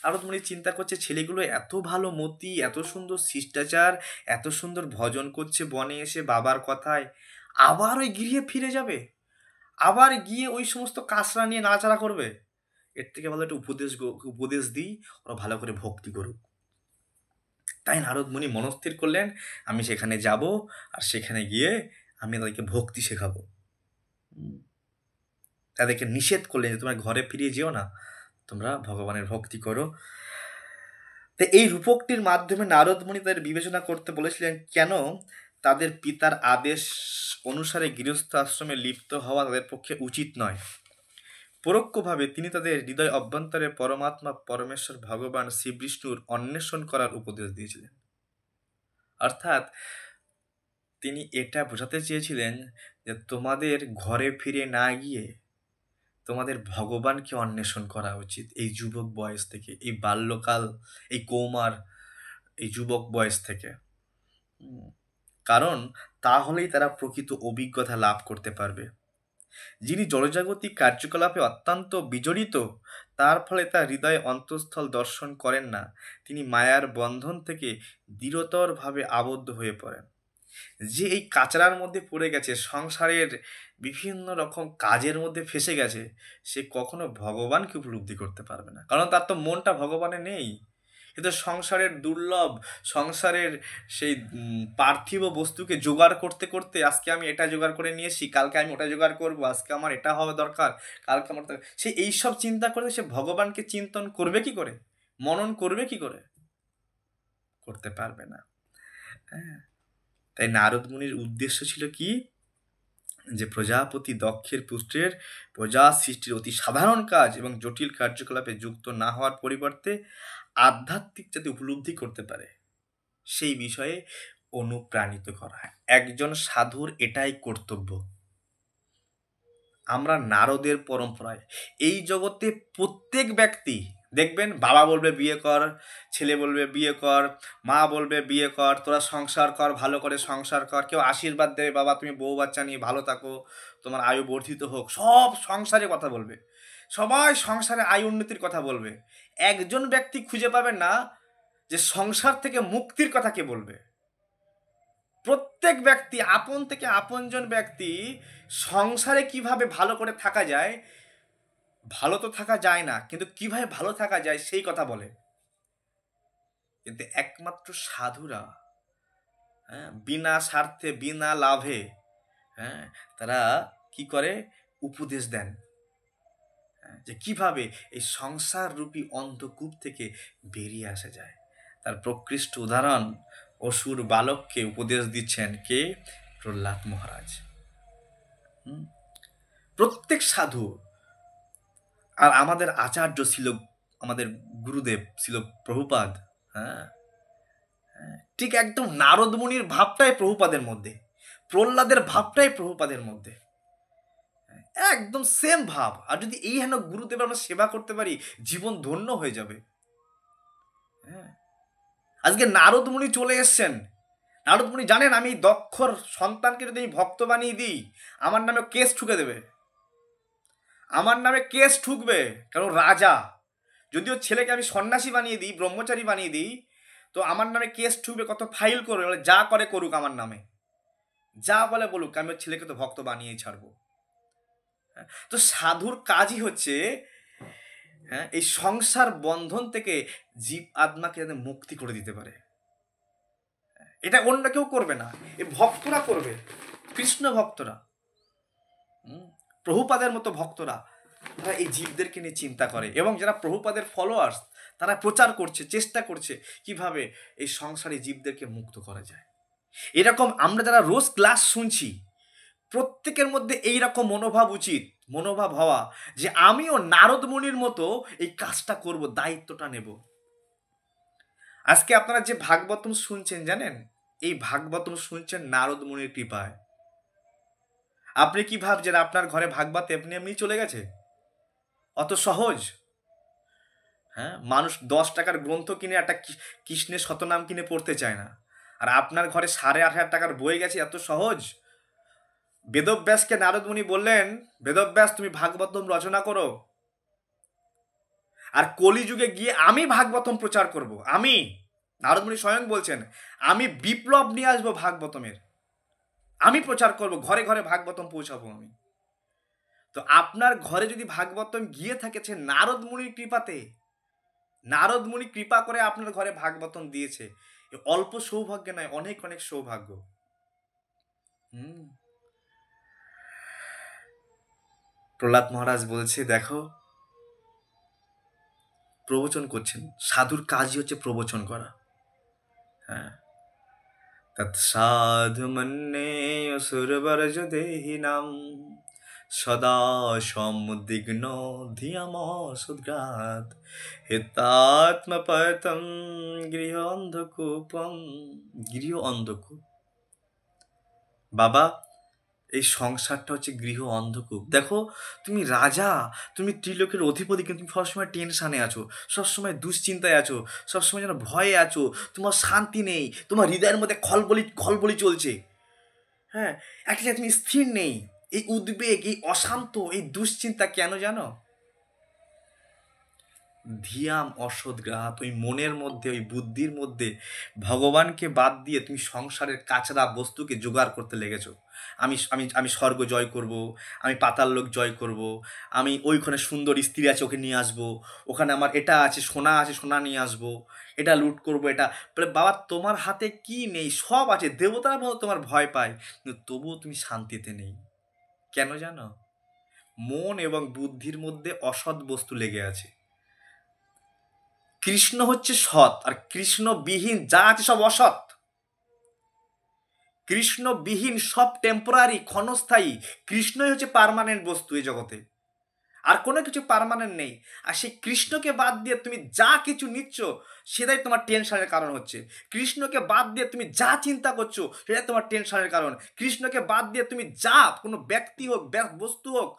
নারদ মুনি চিন্তা করছে, ছেলেগুলো এত ভালো মতি, এত সুন্দর শিষ্টাচার, এত সুন্দর ভজন করছে বনে এসে বাবার কথায়, আবার ওই গৃহে ফিরে যাবে, আবার গিয়ে ওই সমস্ত কাঁচরা নিয়ে নাড়াচাড়া করবে। এর থেকে ভালো একটা উপদেশ দিই, ওরা ভালো করে ভক্তি করুক। তাই নারদ মুনি মনস্থির করলেন, আমি সেখানে যাব, আর সেখানে গিয়ে আমি তাদেরকে ভক্তি শেখাবো। তাদেরকে নিষেধ করলেন যে তোমরা ঘরে ফিরে যেও না, তোমরা ভগবানের ভক্তি করো। তো এই রূপকটির মাধ্যমে নারদ মুনি তাদের বিবেচনা করতে বলেছিলেন কেন তাদের পিতার আদেশ অনুসারে গৃহস্থ আশ্রমে লিপ্ত হওয়া তাদের পক্ষে উচিত নয়। পরোক্ষভাবে তিনি তাদের হৃদয় অভ্যন্তরে পরমাত্মা পরমেশ্বর ভগবান শ্রীবিষ্ণুর অন্বেষণ করার উপদেশ দিয়েছিলেন। অর্থাৎ তিনি এটা বোঝাতে চেয়েছিলেন যে তোমাদের ঘরে ফিরে না গিয়ে তোমাদের ভগবানকে অন্বেষণ করা উচিত এই যুবক বয়স থেকে, এই বাল্যকাল, এই কৌমার, এই যুবক বয়স থেকে। কারণ তাহলেই তারা প্রকৃত অভিজ্ঞতা লাভ করতে পারবে। যিনি জড়জাগতিক কার্যকলাপে অত্যন্ত বিজড়িত, তার ফলে তার হৃদয়ে অন্তঃস্থল দর্শন করেন না, তিনি মায়ার বন্ধন থেকে দৃঢ়তরভাবে আবদ্ধ হয়ে পড়েন। যে এই কাচরার মধ্যে পড়ে গেছে, সংসারের বিভিন্ন রকম কাজের মধ্যে ফেঁসে গেছে, সে কখনো ভগবানকে উপলব্ধি করতে পারবে না, কারণ তার তো মনটা ভগবানে নেই। কিন্তু সংসারের দুর্লভ, সংসারের সেই পার্থিব বস্তুকে জোগাড় করতে করতে, আজকে আমি এটা জোগাড় করে নিয়েছি, কালকে আমি ওটা জোগাড় করবো, আজকে আমার এটা হওয়া দরকার, কালকে আমার সে এইসব চিন্তা করে সে ভগবানকে চিন্তন করবে কি করে, মনন করবে কি করে? করতে পারবে না। হ্যাঁ, তাই নারদ মুনির উদ্দেশ্য ছিল কি, যে প্রজাপতি দক্ষের পুত্রের প্রজা সৃষ্টির অতি সাধারণ কাজ এবং জটিল কার্যকলাপে যুক্ত না হওয়ার পরিবর্তে আধ্যাত্মিক যাতে উপলব্ধি করতে পারে সেই বিষয়ে অনুপ্রাণিত করা। একজন সাধুর এটাই কর্তব্য। আমরা নারদের পরম্পরায় এই জগতে প্রত্যেক ব্যক্তি দেখবেন, বাবা বলবে বিয়ে কর, ছেলে বলবে বিয়ে কর, মা বলবে বিয়ে কর, তোরা সংসার কর, ভালো করে সংসার কর, কেউ আশীর্বাদ দেবে, বাবা তুমি বউ বাচ্চা নিয়ে ভালো থাকো, তোমার আয়ু বর্ধিত হোক, সব সংসারের কথা বলবে, সবাই সংসারে আয় উন্নতির কথা বলবে। একজন ব্যক্তি খুঁজে পাবেন না যে সংসার থেকে মুক্তির কথা কে বলবে। প্রত্যেক ব্যক্তি, আপন থেকে আপনজন ব্যক্তি, সংসারে কিভাবে ভালো করে থাকা যায়, ভালো তো থাকা যায় না, কিন্তু কিভাবে ভালো থাকা যায় সেই কথা বলে। কিন্তু একমাত্র সাধুরা, হ্যাঁ, বিনা স্বার্থে বিনা লাভে, হ্যাঁ, তারা কি করে, উপদেশ দেন যে কিভাবে এই সংসার রূপী অন্ধকূপ থেকে বেরিয়ে আসা যায়। তার প্রকৃষ্ট উদাহরণ অসুর বালককে উপদেশ দিচ্ছেন কে, প্রহ্লাদ মহারাজ। প্রত্যেক সাধু, আর আমাদের আচার্য ছিল, আমাদের গুরুদেব ছিল প্রভুপাদ। হ্যাঁ, ঠিক একদম নারদ মুনির ভাবটাই প্রভুপাদের মধ্যে, প্রহ্লাদের ভাবটাই প্রভুপাদের মধ্যে, একদম সেম ভাব। আর যদি এই হেন গুরুদেব আমরা সেবা করতে পারি, জীবন ধন্য হয়ে যাবে। হ্যাঁ, আজকে নারদ মুনি চলে এসছেন। নারদ মুনি জানেন, আমি দক্ষর সন্তানকে যদি আমি ভক্ত বানিয়ে দিই, আমার নামে কেস ঠুকে দেবে, আমার নামে কেস ঠুকবে, কারণ রাজা। যদিও ছেলেকে আমি সন্ন্যাসী বানিয়ে দিই, ব্রহ্মচারী বানিয়ে দিই, তো আমার নামে কেস ঠুকবে, কত ফাইল করবে, বলে যা করে করুক, আমার নামে যা বলে বলুক, আমি ছেলেকে তো ভক্ত বানিয়েই ছাড়বো। তো সাধুর কাজই হচ্ছে, হ্যাঁ, এই সংসার বন্ধন থেকে জীব আত্মাকে যাতে মুক্তি করে দিতে পারে। এটা অন্য কেউ করবে না, এই ভক্তরা করবে, কৃষ্ণ ভক্তরা, প্রভুপাদের মতো ভক্তরা, তারা এই জীবদেরকে নিয়ে চিন্তা করে, এবং যারা প্রভুপাদের ফলোয়ার্স, তারা প্রচার করছে, চেষ্টা করছে কিভাবে এই সংসারে জীবদেরকে মুক্ত করা যায়। এরকম আমরা যারা রোজ ক্লাস শুনছি, প্রত্যেকের মধ্যে এই রকম মনোভাব উচিত, মনোভাব হওয়া যে আমিও নারদ মুনির মতো এই কাজটা করব, দায়িত্বটা নেব। আজকে আপনারা যে ভাগবতম শুনছেন, জানেন এই ভাগবতম শুনছেন নারদ মুনির কৃপায়। আপনি কি ভাবছেন আপনার ঘরে ভাগবত এমনি এমনি চলে গেছে? অত সহজ? হ্যাঁ, মানুষ 10 টাকার গ্রন্থ কিনে একটা কৃষ্ণের শতনাম কিনে পড়তে চায় না, আর আপনার ঘরে 8,500 টাকার বই গেছে, এত সহজ? বেদব্যাসকে নারদ মুনি বললেন, বেদব্যাস তুমি ভাগবতম রচনা করো, আর কলিযুগে গিয়ে আমি ভাগবতম প্রচার করব। আমি, নারদ মুনি স্বয়ং বলছেন, আমি বিপ্লব নিয়ে আসবো ভাগবতমের, আমি প্রচার করব, ঘরে ঘরে ভাগবতম পৌঁছাবো আমি। তো আপনার ঘরে যদি ভাগবতম গিয়ে থাকেছে নারদ মুনির কৃপাতে, নারদ মুনি কৃপা করে আপনার ঘরে ভাগবতম দিয়েছে, অল্প সৌভাগ্য নয়, অনেক অনেক সৌভাগ্য। প্রহ্লাদ মহারাজ বলছে, দেখো, প্রবচন করছেন, সাধুর কাজই হচ্ছে প্রবচন করা। হ্যাঁ, তৎসাধু মন্যে অসুরবরজ দেহিনাম সদা সমুদ্বিগ্ন ধিয়াম সুদ্গাত হিতাত্মপতম গৃহ অন্ধকূপম। গৃহ অন্ধকূপ, বাবা এই সংসারটা হচ্ছে গৃহ অন্ধকূপ। দেখো, তুমি রাজা, তুমি ত্রিলোকের অধিপতি, কিন্তু তুমি সবসময় টেনশানে আছো, সবসময় দুশ্চিন্তায় আছো, সবসময় যেন ভয়ে আছো, তোমার শান্তি নেই, তোমার হৃদয়ের মধ্যে খলবলি চলছে। হ্যাঁ, একটা তুমি স্থির নেই, এই উদ্বেগ, এই অশান্ত, এই দুশ্চিন্তা কেন জানো? ধিয়াম অসৎগ্রাহাত, ওই মনের মধ্যে, ওই বুদ্ধির মধ্যে ভগবানকে বাদ দিয়ে তুমি সংসারের কাচরা বস্তুকে জোগাড় করতে লেগেছো। আমি আমি আমি স্বর্গ জয় করব, আমি পাতাল লোক জয় করব, আমি ওইখানে সুন্দর স্ত্রী আছে ওকে নিয়ে আসবো, ওখানে আমার এটা আছে সোনা আছে সোনা নিয়ে আসবো, এটা লুট করব এটা। বলে বাবা তোমার হাতে কি নেই? সব আছে, দেবতার মতো তোমার ভয় পায়, কিন্তু তবুও তুমি শান্তিতে নেই। কেন জানো? মন এবং বুদ্ধির মধ্যে অসৎ বস্তু লেগে আছে। কৃষ্ণ হচ্ছে সৎ, আর কৃষ্ণবিহীন যা আছে সব অসৎ। কৃষ্ণবিহীন সব টেম্পোরারি, ক্ষণস্থায়ী। কৃষ্ণই হচ্ছে পার্মানেন্ট বস্তু এই জগতে, আর কোনো কিছু পার্মানেন্ট নেই। আর সেই কৃষ্ণকে বাদ দিয়ে তুমি যা কিছু নিচ্ছ সেটাই তোমার টেনশনের কারণ হচ্ছে। কৃষ্ণকে বাদ দিয়ে তুমি যা চিন্তা করছো সেটাই তোমার টেনশনের কারণ। কৃষ্ণকে বাদ দিয়ে তুমি যা, কোনো ব্যক্তি হোক বস্তু হোক,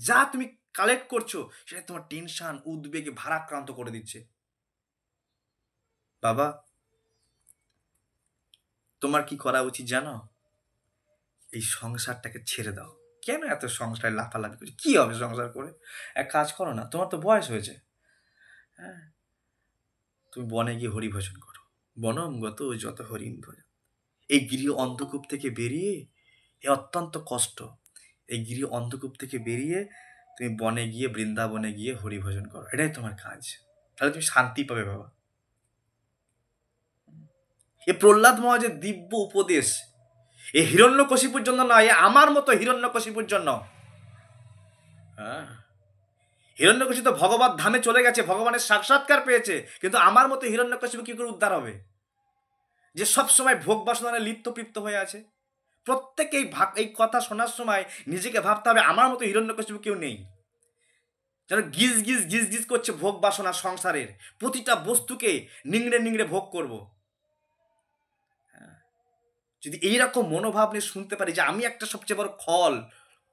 যা তুমি কালেক্ট করছো সেটা তোমার টেনশন উদ্বেগে ভারাক্রান্ত করে দিচ্ছে। বাবা তোমার কি করা উচিত জানো? এই সংসারটাকে ছেড়ে দাও। কেন এত সংসারে লাফালাফি করছো? কি হবে সংসার করে? এক কাজ করো না, তোমার তো বয়স হয়েছে, হ্যাঁ, তুমি বনে গিয়ে হরিভজন করো। বনম গত যত হরিণ ভজন। এই গৃহ অন্ধকূপ থেকে বেরিয়ে, এ অত্যন্ত কষ্ট, এই গৃহ অন্ধকূপ থেকে বেরিয়ে তুমি বনে গিয়ে, বৃন্দাবনে গিয়ে হরিভজন করো, এটাই তোমার কাজ। তাহলে তুমি শান্তি পাবে বাবা। এ প্রহ্লাদ মহারাজের দিব্য উপদেশ, এ হিরণ্যকশিপুর জন্য নয়, এ আমার মতো হিরণ্যকশিপুর জন্য। হ্যাঁ, হিরণ্যকশিপু তো ভগবত ধামে চলে গেছে, ভগবানের সাক্ষাৎকার পেয়েছে, কিন্তু আমার মতো হিরণ্যকশিপু কি করে উদ্ধার হবে? যে সব সময় ভোগ বাসনায় লিপ্ত তৃপ্ত হয়ে আছে। প্রত্যেকেই এই কথা শোনার সময় নিজেকে ভাবতে হবে আমার মতো হিরণ্যকশিপু কেউ নেই, যেন গিজ গিজ গিজ গিজ করছে ভোগ বাসনা সংসারের প্রতিটা বস্তুকে নিংড়ে নিংড়ে ভোগ করব। যদি এইরকম মনোভাব নিয়ে শুনতে পারি যে আমি একটা সবচেয়ে বড় খল,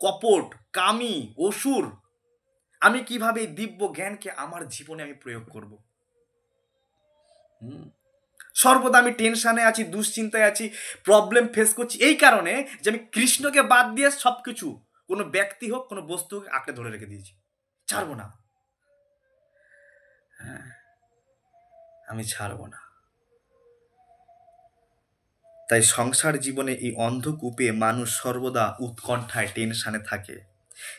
কপট, কামি, অসুর, আমি কিভাবে এই দিব্য জ্ঞানকে আমার জীবনে আমি প্রয়োগ করব? সর্বদা আমি টেনশনে আছি, দুশ্চিন্তায় আছি, প্রবলেম ফেস করছি এই কারণে যে আমি কৃষ্ণকে বাদ দিয়ে সবকিছু, কোনো ব্যক্তি হোক কোনো বস্তু হোক আঁকড়ে ধরে রেখে দিয়েছি, ছাড়বো না। হ্যাঁ, আমি ছাড়বো না। তাই সংসার জীবনে এই অন্ধকূপে মানুষ সর্বদা উৎকণ্ঠায় টেনশনে থাকে।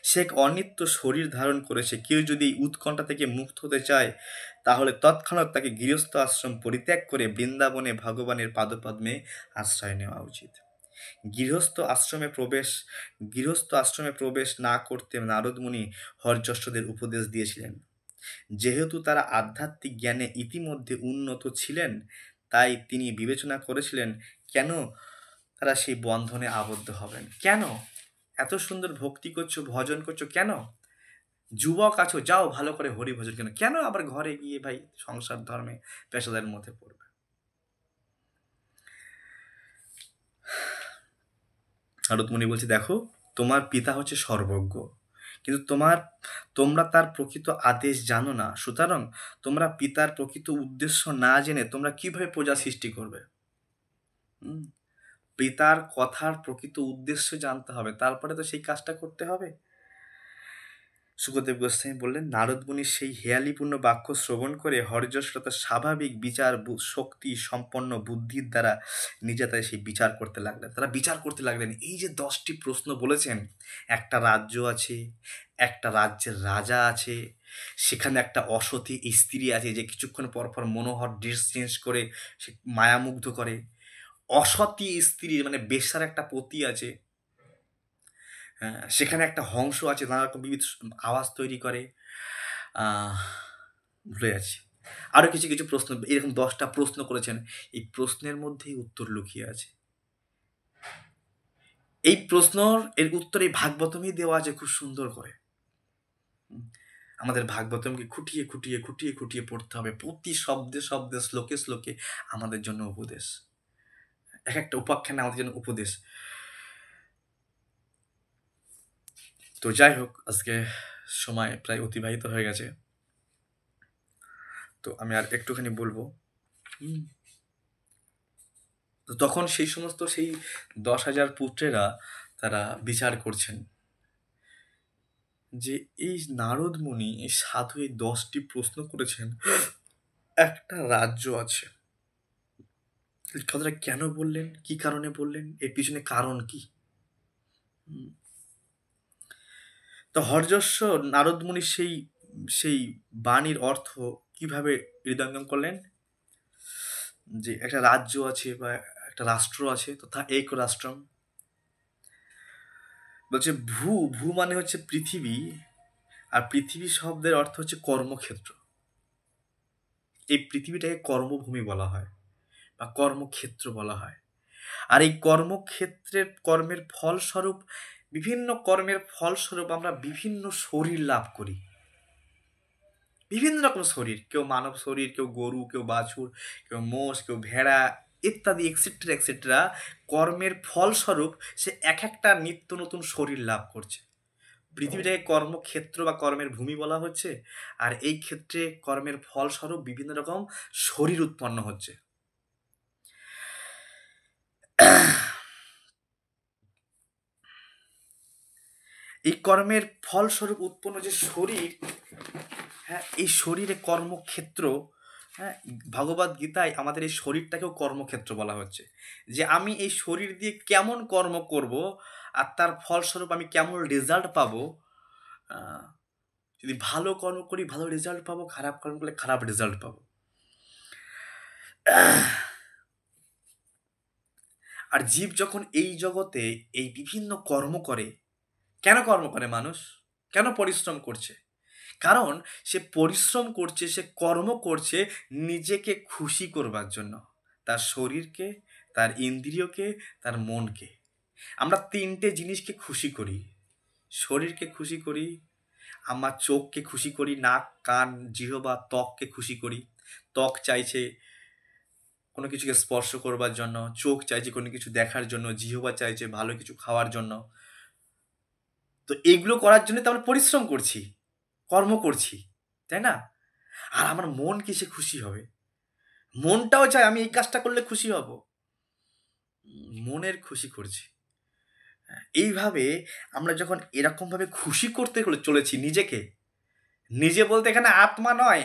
সে এক অনিত্য শরীর ধারণ করেছে। কেউ যদি এই উৎকণ্ঠা থেকে মুক্ত হতে চায় তাহলে তৎক্ষণাৎ তাকে গৃহস্থ আশ্রম পরিত্যাগ করে বৃন্দাবনে ভগবানের পাদপদ্মে আশ্রয় নেওয়া উচিত। গৃহস্থ আশ্রমে প্রবেশ না করতে নারদ মুনি হরযশোদের উপদেশ দিয়েছিলেন। যেহেতু তারা আধ্যাত্মিক জ্ঞানে ইতিমধ্যে উন্নত ছিলেন, তাই তিনি বিবেচনা করেছিলেন কেন তারা সেই বন্ধনে আবদ্ধ হবেন। কেন এত সুন্দর ভক্তি করছো, ভজন করছো, কেন যুবক আছো, যাও ভালো করে হরি ভজন, কেন কেন আবার ঘরে গিয়ে ভাই সংসার ধর্মে পেশাদারের মধ্যে পড়বে? নারদ মুনি বলছে দেখো, তোমার পিতা হচ্ছে সর্বজ্ঞ, কিন্তু তোমরা তার প্রকৃত আদেশ জানো না, সুতরাং তোমরা পিতার প্রকৃত উদ্দেশ্য না জেনে তোমরা কিভাবে প্রজা সৃষ্টি করবে? পিতার কথার প্রকৃত উদ্দেশ্য জানতে হবে, তারপরে তো সেই কাজটা করতে হবে। সুখদেব গোস্বামী বললেন, নারদ মুনির সেই হেয়ালিপূর্ণ বাক্য শ্রবণ করে হরযশোরা তার স্বাভাবিক বিচার শক্তি সম্পন্ন বুদ্ধির দ্বারা নিজে সেই বিচার করতে লাগলেন। তারা বিচার করতে লাগলেন, এই যে 10টি প্রশ্ন বলেছেন, একটা রাজ্য আছে, একটা রাজ্যের রাজা আছে, সেখানে একটা অসতী স্ত্রী আছে যে কিছুক্ষণ পর পর মনোহর ড্রেস চেঞ্জ করে সে মায়ামুগ্ধ করে, অসতী স্ত্রী মানে বেশ্যার একটা পতি আছে, সেখানে একটা হংস আছে, নানা রকম বিবিধ আওয়াজ তৈরি করে, ভুলে যাচ্ছি আরও কিছু কিছু প্রশ্ন, এরকম 10টা প্রশ্ন করেছেন। এই প্রশ্নের মধ্যেই উত্তর লুকিয়ে আছে। এই প্রশ্নর এর উত্তর এই ভাগবতমই দেওয়া আছে খুব সুন্দর করে। আমাদের ভাগবতমকে খুঁটিয়ে খুঁটিয়ে খুঁটিয়ে খুঁটিয়ে পড়তে হবে, প্রতি শব্দে শব্দে শ্লোকে শ্লোকে আমাদের জন্য উপদেশ, এক একটা উপাখ্যানে আমাদের জন্য উপদেশ। তো যাই হোক, আজকে সময় প্রায় অতিবাহিত হয়ে গেছে, তো আমি আর একটুখানি বলবো। তো তখন সেই সমস্ত সেই 10,000 পুত্রেরা তারা বিচার করছেন যে এই নারদ মুনি এই সাধু এই 10টি প্রশ্ন করেছেন, একটা রাজ্য আছে। এই কথাটা কেন বললেন, কি কারণে বললেন, এর পিছনে কারণ কি? হুম। তো হর্যশ্ব নারদ মুনির সেই সেই বাণীর অর্থ কিভাবে হৃদয়ঙ্গম করলেন? যে একটা রাজ্য আছে বা একটা রাষ্ট্র আছে, তথা এক রাষ্ট্রম। বলছে ভূ, ভূ মানে হচ্ছে পৃথিবী, আর পৃথিবী শব্দের অর্থ হচ্ছে কর্মক্ষেত্র। এই পৃথিবীটাকে কর্মভূমি বলা হয় বা কর্মক্ষেত্র বলা হয়। আর এই কর্মক্ষেত্রের কর্মের ফলস্বরূপ, বিভিন্ন কর্মের ফলস্বরূপ আমরা বিভিন্ন শরীর লাভ করি। বিভিন্ন রকম শরীর, কেউ মানব শরীর, কেউ গরু, কেউ বাছুর, কেউ মোষ, কেউ ভেড়া ইত্যাদি এক্সেট্রা এক্সেট্রা। কর্মের ফলস্বরূপ সে এক একটা নিত্য নতুন শরীর লাভ করছে। পৃথিবীটাকে কর্মক্ষেত্র বা কর্মের ভূমি বলা হচ্ছে, আর এই ক্ষেত্রে কর্মের ফলস্বরূপ বিভিন্ন রকম শরীর উৎপন্ন হচ্ছে। এই কর্মের ফলস্বরূপ উৎপন্ন যে শরীর, হ্যাঁ, এই শরীরে কর্মক্ষেত্র। হ্যাঁ, ভগবদ গীতায় আমাদের এই শরীরটাকেও কর্মক্ষেত্র বলা হচ্ছে, যে আমি এই শরীর দিয়ে কেমন কর্ম করব আর তার ফলস্বরূপ আমি কেমন রেজাল্ট পাবো। আহ, যদি ভালো কর্ম করি ভালো রেজাল্ট পাবো, খারাপ কর্ম করলে খারাপ রেজাল্ট পাবো। আর জীব যখন এই জগতে এই বিভিন্ন কর্ম করে, কেন কর্ম করে মানুষ, কেন পরিশ্রম করছে? কারণ সে পরিশ্রম করছে, সে কর্ম করছে নিজেকে খুশি করবার জন্য, তার শরীরকে, তার ইন্দ্রিয়কে, তার মনকে। আমরা 3টে জিনিসকে খুশি করি। শরীরকে খুশি করি, আমার চোখকে খুশি করি, নাক, কান, জিহ্বা, ত্বককে খুশি করি। ত্বক চাইছে কোনো কিছুকে স্পর্শ করবার জন্য, চোখ চাইছে কোনো কিছু দেখার জন্য, জিহ্বা চাইছে ভালো কিছু খাওয়ার জন্য। তো এগুলো করার জন্য তো আমরা পরিশ্রম করছি, কর্ম করছি, তাই না? আর আমার মন কিসে খুশি হবে? মনটাও চায় আমি এই কাজটা করলে খুশি হব। মনের খুশি করছি। এইভাবে আমরা যখন এরকমভাবে খুশি করতে চলেছি নিজেকে, নিজে বলতে এখানে আত্মা নয়,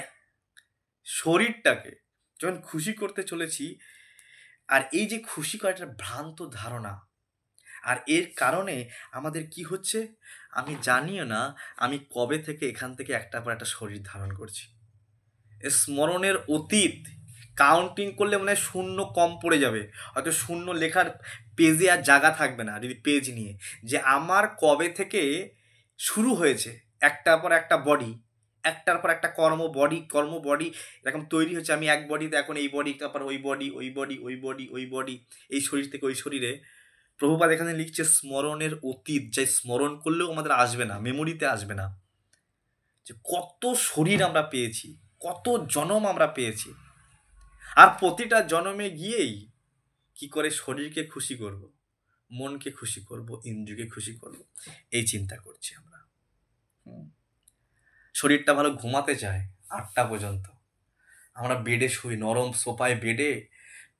শরীরটাকে যখন খুশি করতে চলেছি, আর এই যে খুশি করা একটা ভ্রান্ত ধারণা, আর এর কারণে আমাদের কি হচ্ছে আমি জানিও না। আমি কবে থেকে এখান থেকে একটার পর একটা শরীর ধারণ করছি। স্মরণের অতীত কাউন্টিং করলে মনে হয় শূন্য কম পড়ে যাবে, হয়তো শূন্য লেখার পেজে আর জায়গা থাকবে না। যদি পেজ নিয়ে যে আমার কবে থেকে শুরু হয়েছে একটার পর একটা বডি, একটার পর একটা কর্ম বডি এরকম তৈরি হচ্ছে। আমি এক বডিতে এখন এই বডি, তারপর ওই বডি, ওই বডি, ওই বডি, ওই বডি, এই শরীর থেকে ওই শরীরে। প্রভুপাদ এখানে লিখছে স্মরণের অতীত, যাই স্মরণ করলেও আমাদের আসবে না, মেমোরিতে আসবে না, যে কত শরীর আমরা পেয়েছি, কত জনম আমরা পেয়েছি। আর প্রতিটা জনমে গিয়েই কি করে শরীরকে খুশি করব, মনকে খুশি করব, ইন্দ্রিয়কে খুশি করব, এই চিন্তা করছি আমরা। হুম। শরীরটা ভালো ঘুমাতে চায় 8টা পর্যন্ত, আমরা বেডে শুই, নরম সোফায় বেডে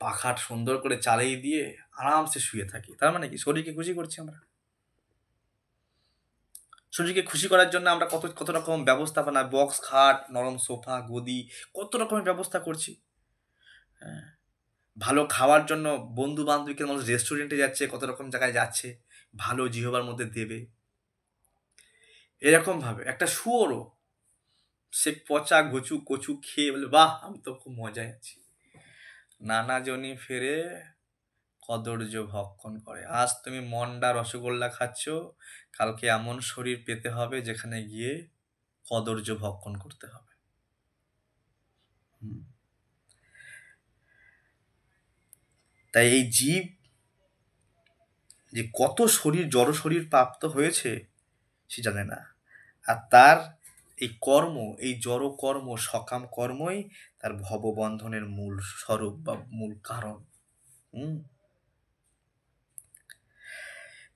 পাখা সুন্দর করে চালিয়ে দিয়ে আরামসে শুয়ে থাকি। তার মানে কি শরীরকে খুশি করছি আমরা? শরীরকে খুশি করার জন্য আমরা কত কত রকম ব্যবস্থাপনা, বক্স খাট, নরম সোফা, গদি, কত রকমের ব্যবস্থা করছি। হ্যাঁ, ভালো খাওয়ার জন্য বন্ধু বান্ধবীকে মানুষ রেস্টুরেন্টে যাচ্ছে, কত রকম জায়গায় যাচ্ছে ভালো জিহবার মধ্যে দেবে। এরকম ভাবে একটা শুয়োরও সে পচা গচু কচু খেয়ে বলে বাহ আমি তো খুব মজায় আছি। নানা জনই ফেরে কদর্য ভক্ষণ করে। আজ তুমি মন্ডা রসগোল্লা খাচ্ছ, কালকে এমন শরীর পেতে হবে যেখানে গিয়ে কদর্য ভক্ষণ করতে হবে। হুম। তাই এই জীব যে কত শরীর, জড় শরীর প্রাপ্ত হয়েছে সে জানে না। আর তার এই কর্ম, এই জড় কর্ম, সকাম কর্মই তার ভববন্ধনের মূল স্বরূপ বা মূল কারণ। হুম।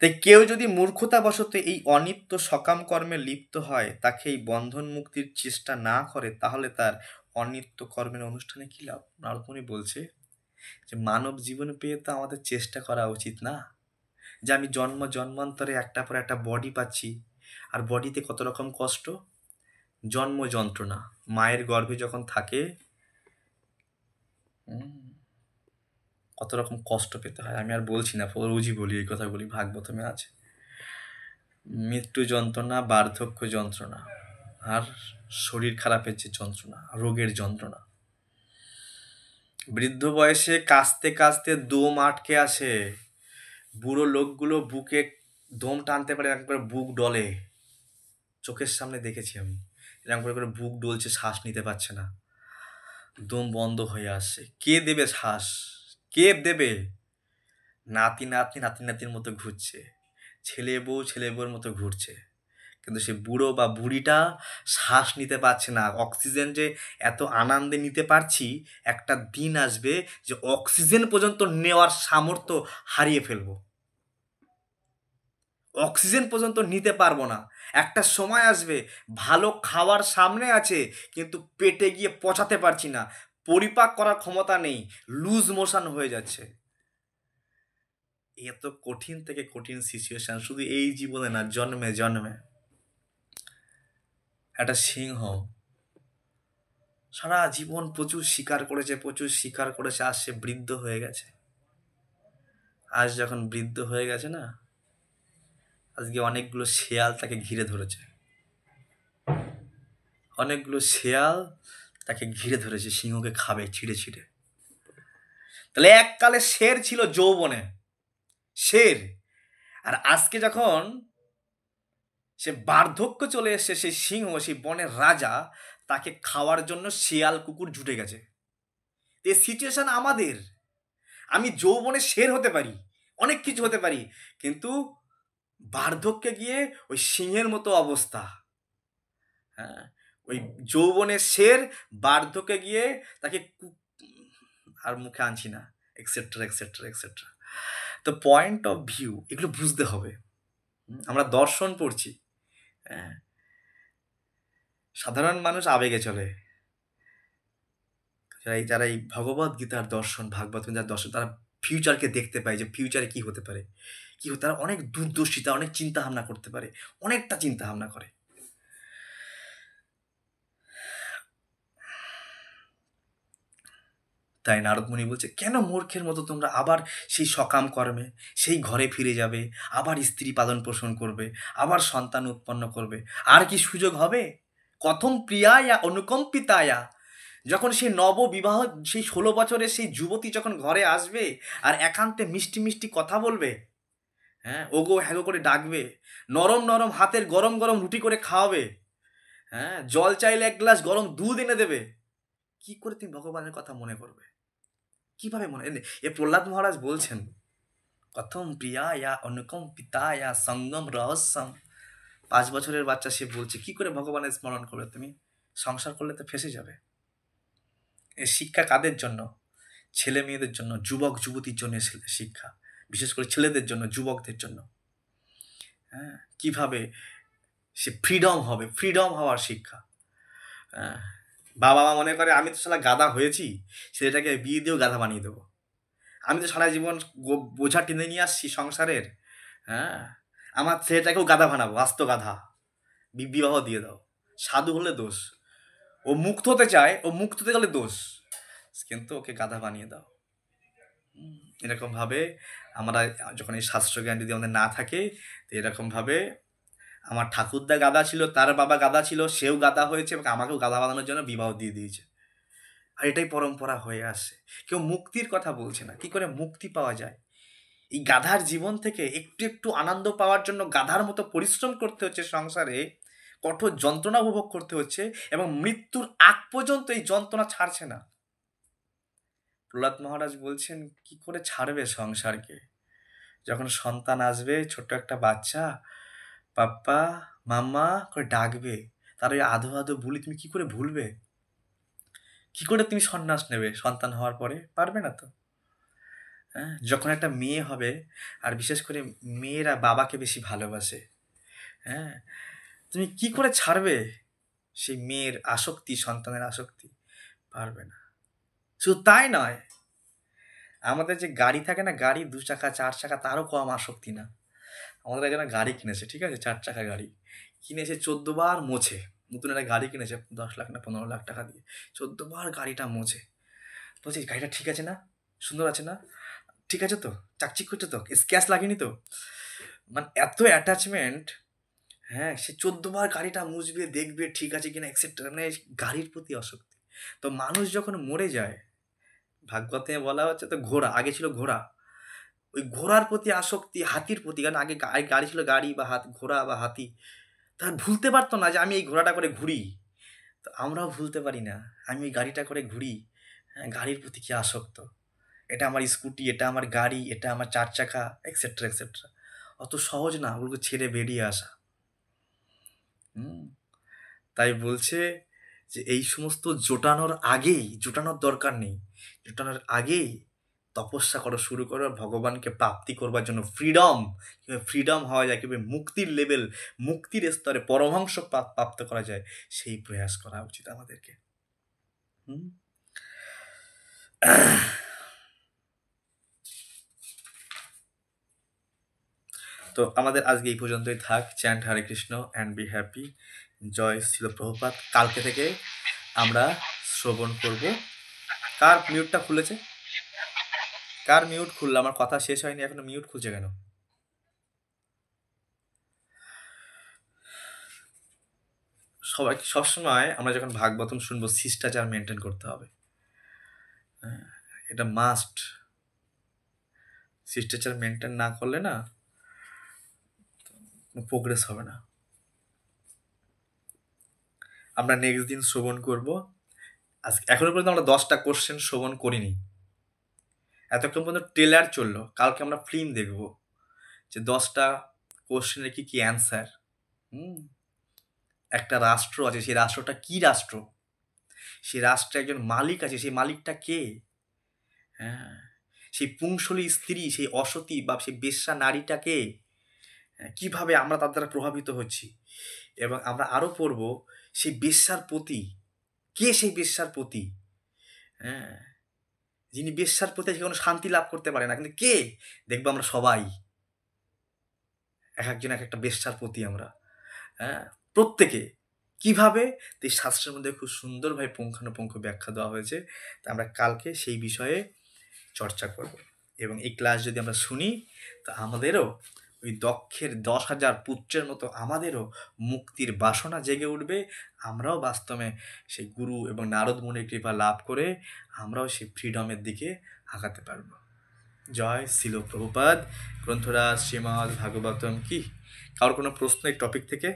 তাই কেউ যদি মূর্খতাবশত এই অনিত্য সকাম কর্মে লিপ্ত হয়, তাকে এই বন্ধন মুক্তির চেষ্টা না করে, তাহলে তার অনিত্য কর্মের অনুষ্ঠানে কি লাভ? নারদমুনি বলছে যে মানব জীবন পেয়ে তো আমাদের চেষ্টা করা উচিত না, যে আমি জন্ম জন্মান্তরে একটা পর একটা বডি পাচ্ছি, আর বডিতে কত রকম কষ্ট, জন্ম যন্ত্রণা, মায়ের গর্ভে যখন থাকে কত রকম কষ্ট পেতে হয়, আমি আর বলছি না, রোজই বলি এই কথাগুলি, ভাগবতমে আছে। মৃত্যু যন্ত্রণা, বার্ধক্য যন্ত্রণা, আর শরীর খারাপের যে যন্ত্রণা, রোগের যন্ত্রণা। বৃদ্ধ বয়সে কাঁচতে কাঁচতে দম আটকে আসে, বুড়ো লোকগুলো বুকে দম টানতে পারে, এরকম করে বুক ডলে, চোখের সামনে দেখেছি আমি, এরকম করে করে বুক ডলছে, শ্বাস নিতে পারছে না, দম বন্ধ হয়ে আসছে। কে দেবে শ্বাস? কে দেবে? নাতি নাতনি নাতি নাতির মতো ঘুরছে, ছেলে বউর মতো ঘুরছে, কিন্তু সে বুড়ো বা বুড়িটা শ্বাস নিতে পারছে না। অক্সিজেন যে এত আনন্দে নিতে পারছি, একটা দিন আসবে যে অক্সিজেন পর্যন্ত নেওয়ার সামর্থ্য হারিয়ে ফেলবো, অক্সিজেন পর্যন্ত নিতে পারবো না। একটা সময় আসবে ভালো খাবার সামনে আছে, কিন্তু পেটে গিয়ে পচাতে পারছি না, পরিপাক করার ক্ষমতা নেই, লুজ মোশন হয়ে যাচ্ছে। এত কঠিন থেকে কঠিন সিচুয়েশন শুধু এই জীবনে না, জন্মে জন্মে। একটা সিংহ সারা জীবন প্রচুর শিকার করেছে, আজ সে বৃদ্ধ হয়ে গেছে। আজ যখন বৃদ্ধ হয়ে গেছে না, আজকে অনেকগুলো শেয়াল তাকে ঘিরে ধরেছে, অনেকগুলো শেয়াল তাকে ঘিরে ধরেছে, সিংহকে খাবে ছিঁড়ে ছিঁড়ে। তাহলে এককালে শের ছিল যৌবনে, শের, আর আজকে যখন সে বার্ধক্য চলে এসছে, সেই সিংহ, সেই বনের রাজা, তাকে খাওয়ার জন্য শিয়াল কুকুর জুটে গেছে। এই সিচুয়েশন আমাদের। আমি যৌবনে শের হতে পারি, অনেক কিছু হতে পারি, কিন্তু বার্ধক্যে গিয়ে ওই সিংহের মতো অবস্থা। হ্যাঁ, ওই যৌবনের শের, বার্ধক্যে গিয়ে তাকে আর মুখে আনছি না, এক্সেট্রা এক্সেট্রা এক্সেট্রা। তো পয়েন্ট অফ ভিউ এগুলো বুঝতে হবে। আমরা দর্শন পড়ছি, হ্যাঁ, সাধারণ মানুষ আবেগে চলে, যারা এই ভগবদ গীতার দর্শন, ভাগবত গীতার দর্শন, তারা ফিউচারকে দেখতে পায় যে ফিউচারে কি হতে পারে, কি হতে, তারা অনেক দূরদর্শিতা, অনেক চিন্তা ভাবনা করতে পারে, অনেকটা চিন্তা ভাবনা করে। তাই নারদ মুনি বলছে, কেন মূর্খের মতো তোমরা আবার সেই সকাম কর্মে, সেই ঘরে ফিরে যাবে, আবার স্ত্রী পালন পোষণ করবে, আবার সন্তান উৎপন্ন করবে, আর কি সুযোগ হবে? কথম প্রিয়ায়া অনুকম্পিতায়া, যখন সেই নববিবাহ, সেই 16 বছরের সেই যুবতী যখন ঘরে আসবে আর একান্তে মিষ্টি মিষ্টি কথা বলবে, হ্যাঁ, ওগো হ্যাগো করে ডাকবে, নরম নরম হাতের গরম গরম রুটি করে খাওয়াবে, হ্যাঁ, জল চাইলে এক গ্লাস গরম দুধ এনে দেবে, কি করে তুমি ভগবানের কথা মনে করবে? কিভাবে মনে, এ প্রহ্লাদ মহারাজ বলছেন, কথম প্রিয়ায়া অনুকম্পিতায়া সঙ্গম রহস্যম। 5 বছরের বাচ্চা সে বলছে, কি করে ভগবানের স্মরণ করবে তুমি? সংসার করলে তো ফেসে যাবে। এই শিক্ষা কাদের জন্য? ছেলে মেয়েদের জন্য, যুবক যুবতীর জন্য শিক্ষা, বিশেষ করে ছেলেদের জন্য, যুবকদের জন্য। হ্যাঁ, কিভাবে সে ফ্রিডম হবে, ফ্রিডম হওয়ার শিক্ষা। হ্যাঁ, বাবা মা মনে করে আমি তো সালা গাধা হয়েছি, ছেলেটাকে বিয়ে দিয়েও গাধা বানিয়ে দেবো, আমি তো সারা জীবন বোঝা টেনে নিয়ে আসছি সংসারের, হ্যাঁ, আমার ছেলেটাকেও গাধা বানাবো, আস্ত গাধা, বিবাহ দিয়ে দাও। সাধু হলে দোষ, ও মুক্ত হতে চায়, ও মুক্ত হতে গেলে দোষ, কিন্তু ওকে গাধা বানিয়ে দাও। এরকমভাবে আমরা যখন এই শাস্ত্রজ্ঞান যদি আমাদের না থাকে, তো এরকমভাবে আমার ঠাকুরদা গাধা ছিল, তার বাবা গাধা ছিল, সেও গাধা হয়েছে এবং আমাকেও গাধা বানানোর জন্য বিবাহ দিয়ে দিয়েছে, আর এটাই পরম্পরা হয়ে আসছে। কেউ মুক্তির কথা বলছে না, কি করে মুক্তি পাওয়া যায়? এই গাধার জীবন থেকে একটু একটু আনন্দ পাওয়ার জন্য গাধার মতো পরিশ্রম করতে হচ্ছে সংসারে, কঠোর যন্ত্রণা উপভোগ করতে হচ্ছে, এবং মৃত্যুর আগ পর্যন্ত এই যন্ত্রণা ছাড়ছে না। প্রহ্লাদ মহারাজ বলছেন, কি করে ছাড়বে সংসারকে? যখন সন্তান আসবে, ছোট্ট একটা বাচ্চা পাপ্পা মাম্মা করে ডাকবে, তার ওই আধো আধো বুলি তুমি কি করে ভুলবে? কি করে তুমি সন্ন্যাস নেবে সন্তান হওয়ার পরে? পারবে না তো। হ্যাঁ, যখন একটা মেয়ে হবে, আর বিশেষ করে মেয়েরা বাবাকে বেশি ভালোবাসে, হ্যাঁ, তুমি কি করে ছাড়বে সেই মেয়ের আসক্তি, সন্তানের আসক্তি? পারবে না। শুধু তাই নয়, আমাদের যে গাড়ি থাকে না, গাড়ি 2 চাকা 4 চাকা, তারও কম আসক্তি না। আমাদের একজন গাড়ি কিনেছে, ঠিক আছে, 4 চাকা গাড়ি কিনেছে, 14 বার মোছে। নতুন একটা গাড়ি কিনেছে 10 লাখ না 15 লাখ টাকা দিয়ে, 14 বার গাড়িটা মোছে। বলছি গাড়িটা ঠিক আছে না, সুন্দর আছে না, ঠিক আছে তো, চাকচিক করছে তো, স্ক্র্যাচ লাগেনি তো, মানে এত অ্যাটাচমেন্ট। হ্যাঁ, সে 14 বার গাড়িটা মুছবে, দেখবে ঠিক আছে কিনা এক্সেট্রা, মানে গাড়ির প্রতি আসক্তি। তো মানুষ যখন মরে যায়, ভাগবতে বলা হচ্ছে তো ঘোড়া, আগে ছিল ঘোড়া, ওই ঘোড়ার প্রতি আসক্তি, হাতির প্রতি, কারণ আগে গাড়ি ছিল, গাড়ি বা ঘোড়া বা হাতি, তারা ভুলতে পারতো না যে আমি এই ঘোড়াটা করে ঘুরি। তো আমরাও ভুলতে পারি না, আমি ওই গাড়িটা করে ঘুরি। হ্যাঁ, গাড়ির প্রতি কি আসক্ত, এটা আমার স্কুটি, এটা আমার গাড়ি, এটা আমার 4 চাকা, এক্সেট্রা এক্সেট্রা। অত সহজ না ওগুলো ছেড়ে বেরিয়ে আসা। হুম, তাই বলছে যে এই সমস্ত জোটানোর দরকার নেই, জোটানোর আগেই তপস্যা করো, শুরু করো ভগবানকে প্রাপ্তি করবার জন্য। কীভাবে ফ্রিডম হওয়া যায়, কীভাবে মুক্তির লেভেল, মুক্তির স্তরে পরমহংস প্রাপ্ত করা যায়, সেই প্রয়াস করা উচিত আমাদেরকে। হুম, তো আমাদের আজকে এই পর্যন্তই থাক। Chant Hare Krishna and be happy. জয় শিল প্রভুপাদ। কালকে থেকে আমরা শ্রবণ করব। কার মিউটটা খুলেছে, কার মিউট খুললো? আমার কথা শেষ হয়নি এখনো, মিউট খুলছে কেন? সবসময় আমরা যখন ভাগবতম শুনবো শিষ্টাচার মেনটেন করতে হবে, এটা মাস্ট। শিষ্টাচার মেনটেন না করলে না প্রোগ্রেস হবে না। আমরা নেক্সট দিন শ্রবণ করব। আজকে এখনো পর্যন্ত আমরা 10টা কোশ্চেন শ্রবণ করিনি, এতক্ষণ পর্যন্ত ট্রেলার চললো। কালকে আমরা ফিল্ম দেখব যে 10টা কোশ্চেনের কি কি অ্যান্সার। একটা রাষ্ট্র আছে, সেই রাষ্ট্রটা কি রাষ্ট্র, সেই রাষ্ট্রে একজন মালিক আছে, সেই মালিকটা কে? হ্যাঁ, সেই পুংসলী স্ত্রী, সেই অসতী বা সেই বেশ্যা নারীটাকে কিভাবে আমরা তার দ্বারা প্রভাবিত হচ্ছি। এবং আমরা আরও পড়ব সেই বেশ্যার পতি কে, সেই বেশ্যার পতি, হ্যাঁ, যিনি বেশ্যার প্রতি কোনো শান্তি লাভ করতে পারে না, কিন্তু কে? দেখবো আমরা সবাই এক একজন এক একটা বেশ্যার প্রতি আমরা, হ্যাঁ, প্রত্যেকে কিভাবে, এই শাস্ত্রের মধ্যে খুব সুন্দরভাবে পুঙ্খানুপুঙ্খ ব্যাখ্যা দেওয়া হয়েছে। তা আমরা কালকে সেই বিষয়ে চর্চা করব। এবং এই ক্লাস যদি আমরা শুনি, তা আমাদেরও ওই দক্ষের 10,000 পুত্রের মতো আমাদেরও মুক্তির বাসনা জেগে উঠবে। আমরাও বাস্তবে সেই গুরু এবং নারদ মুনির কৃপা লাভ করে আমরাও সেই ফ্রিডমের দিকে আগাতে পারব। জয় শিল প্রভুপাদ। গ্রন্থরাজ শ্রীমদ্ ভাগবতম কি। কারোর কোনো প্রশ্ন এই টপিক থেকে?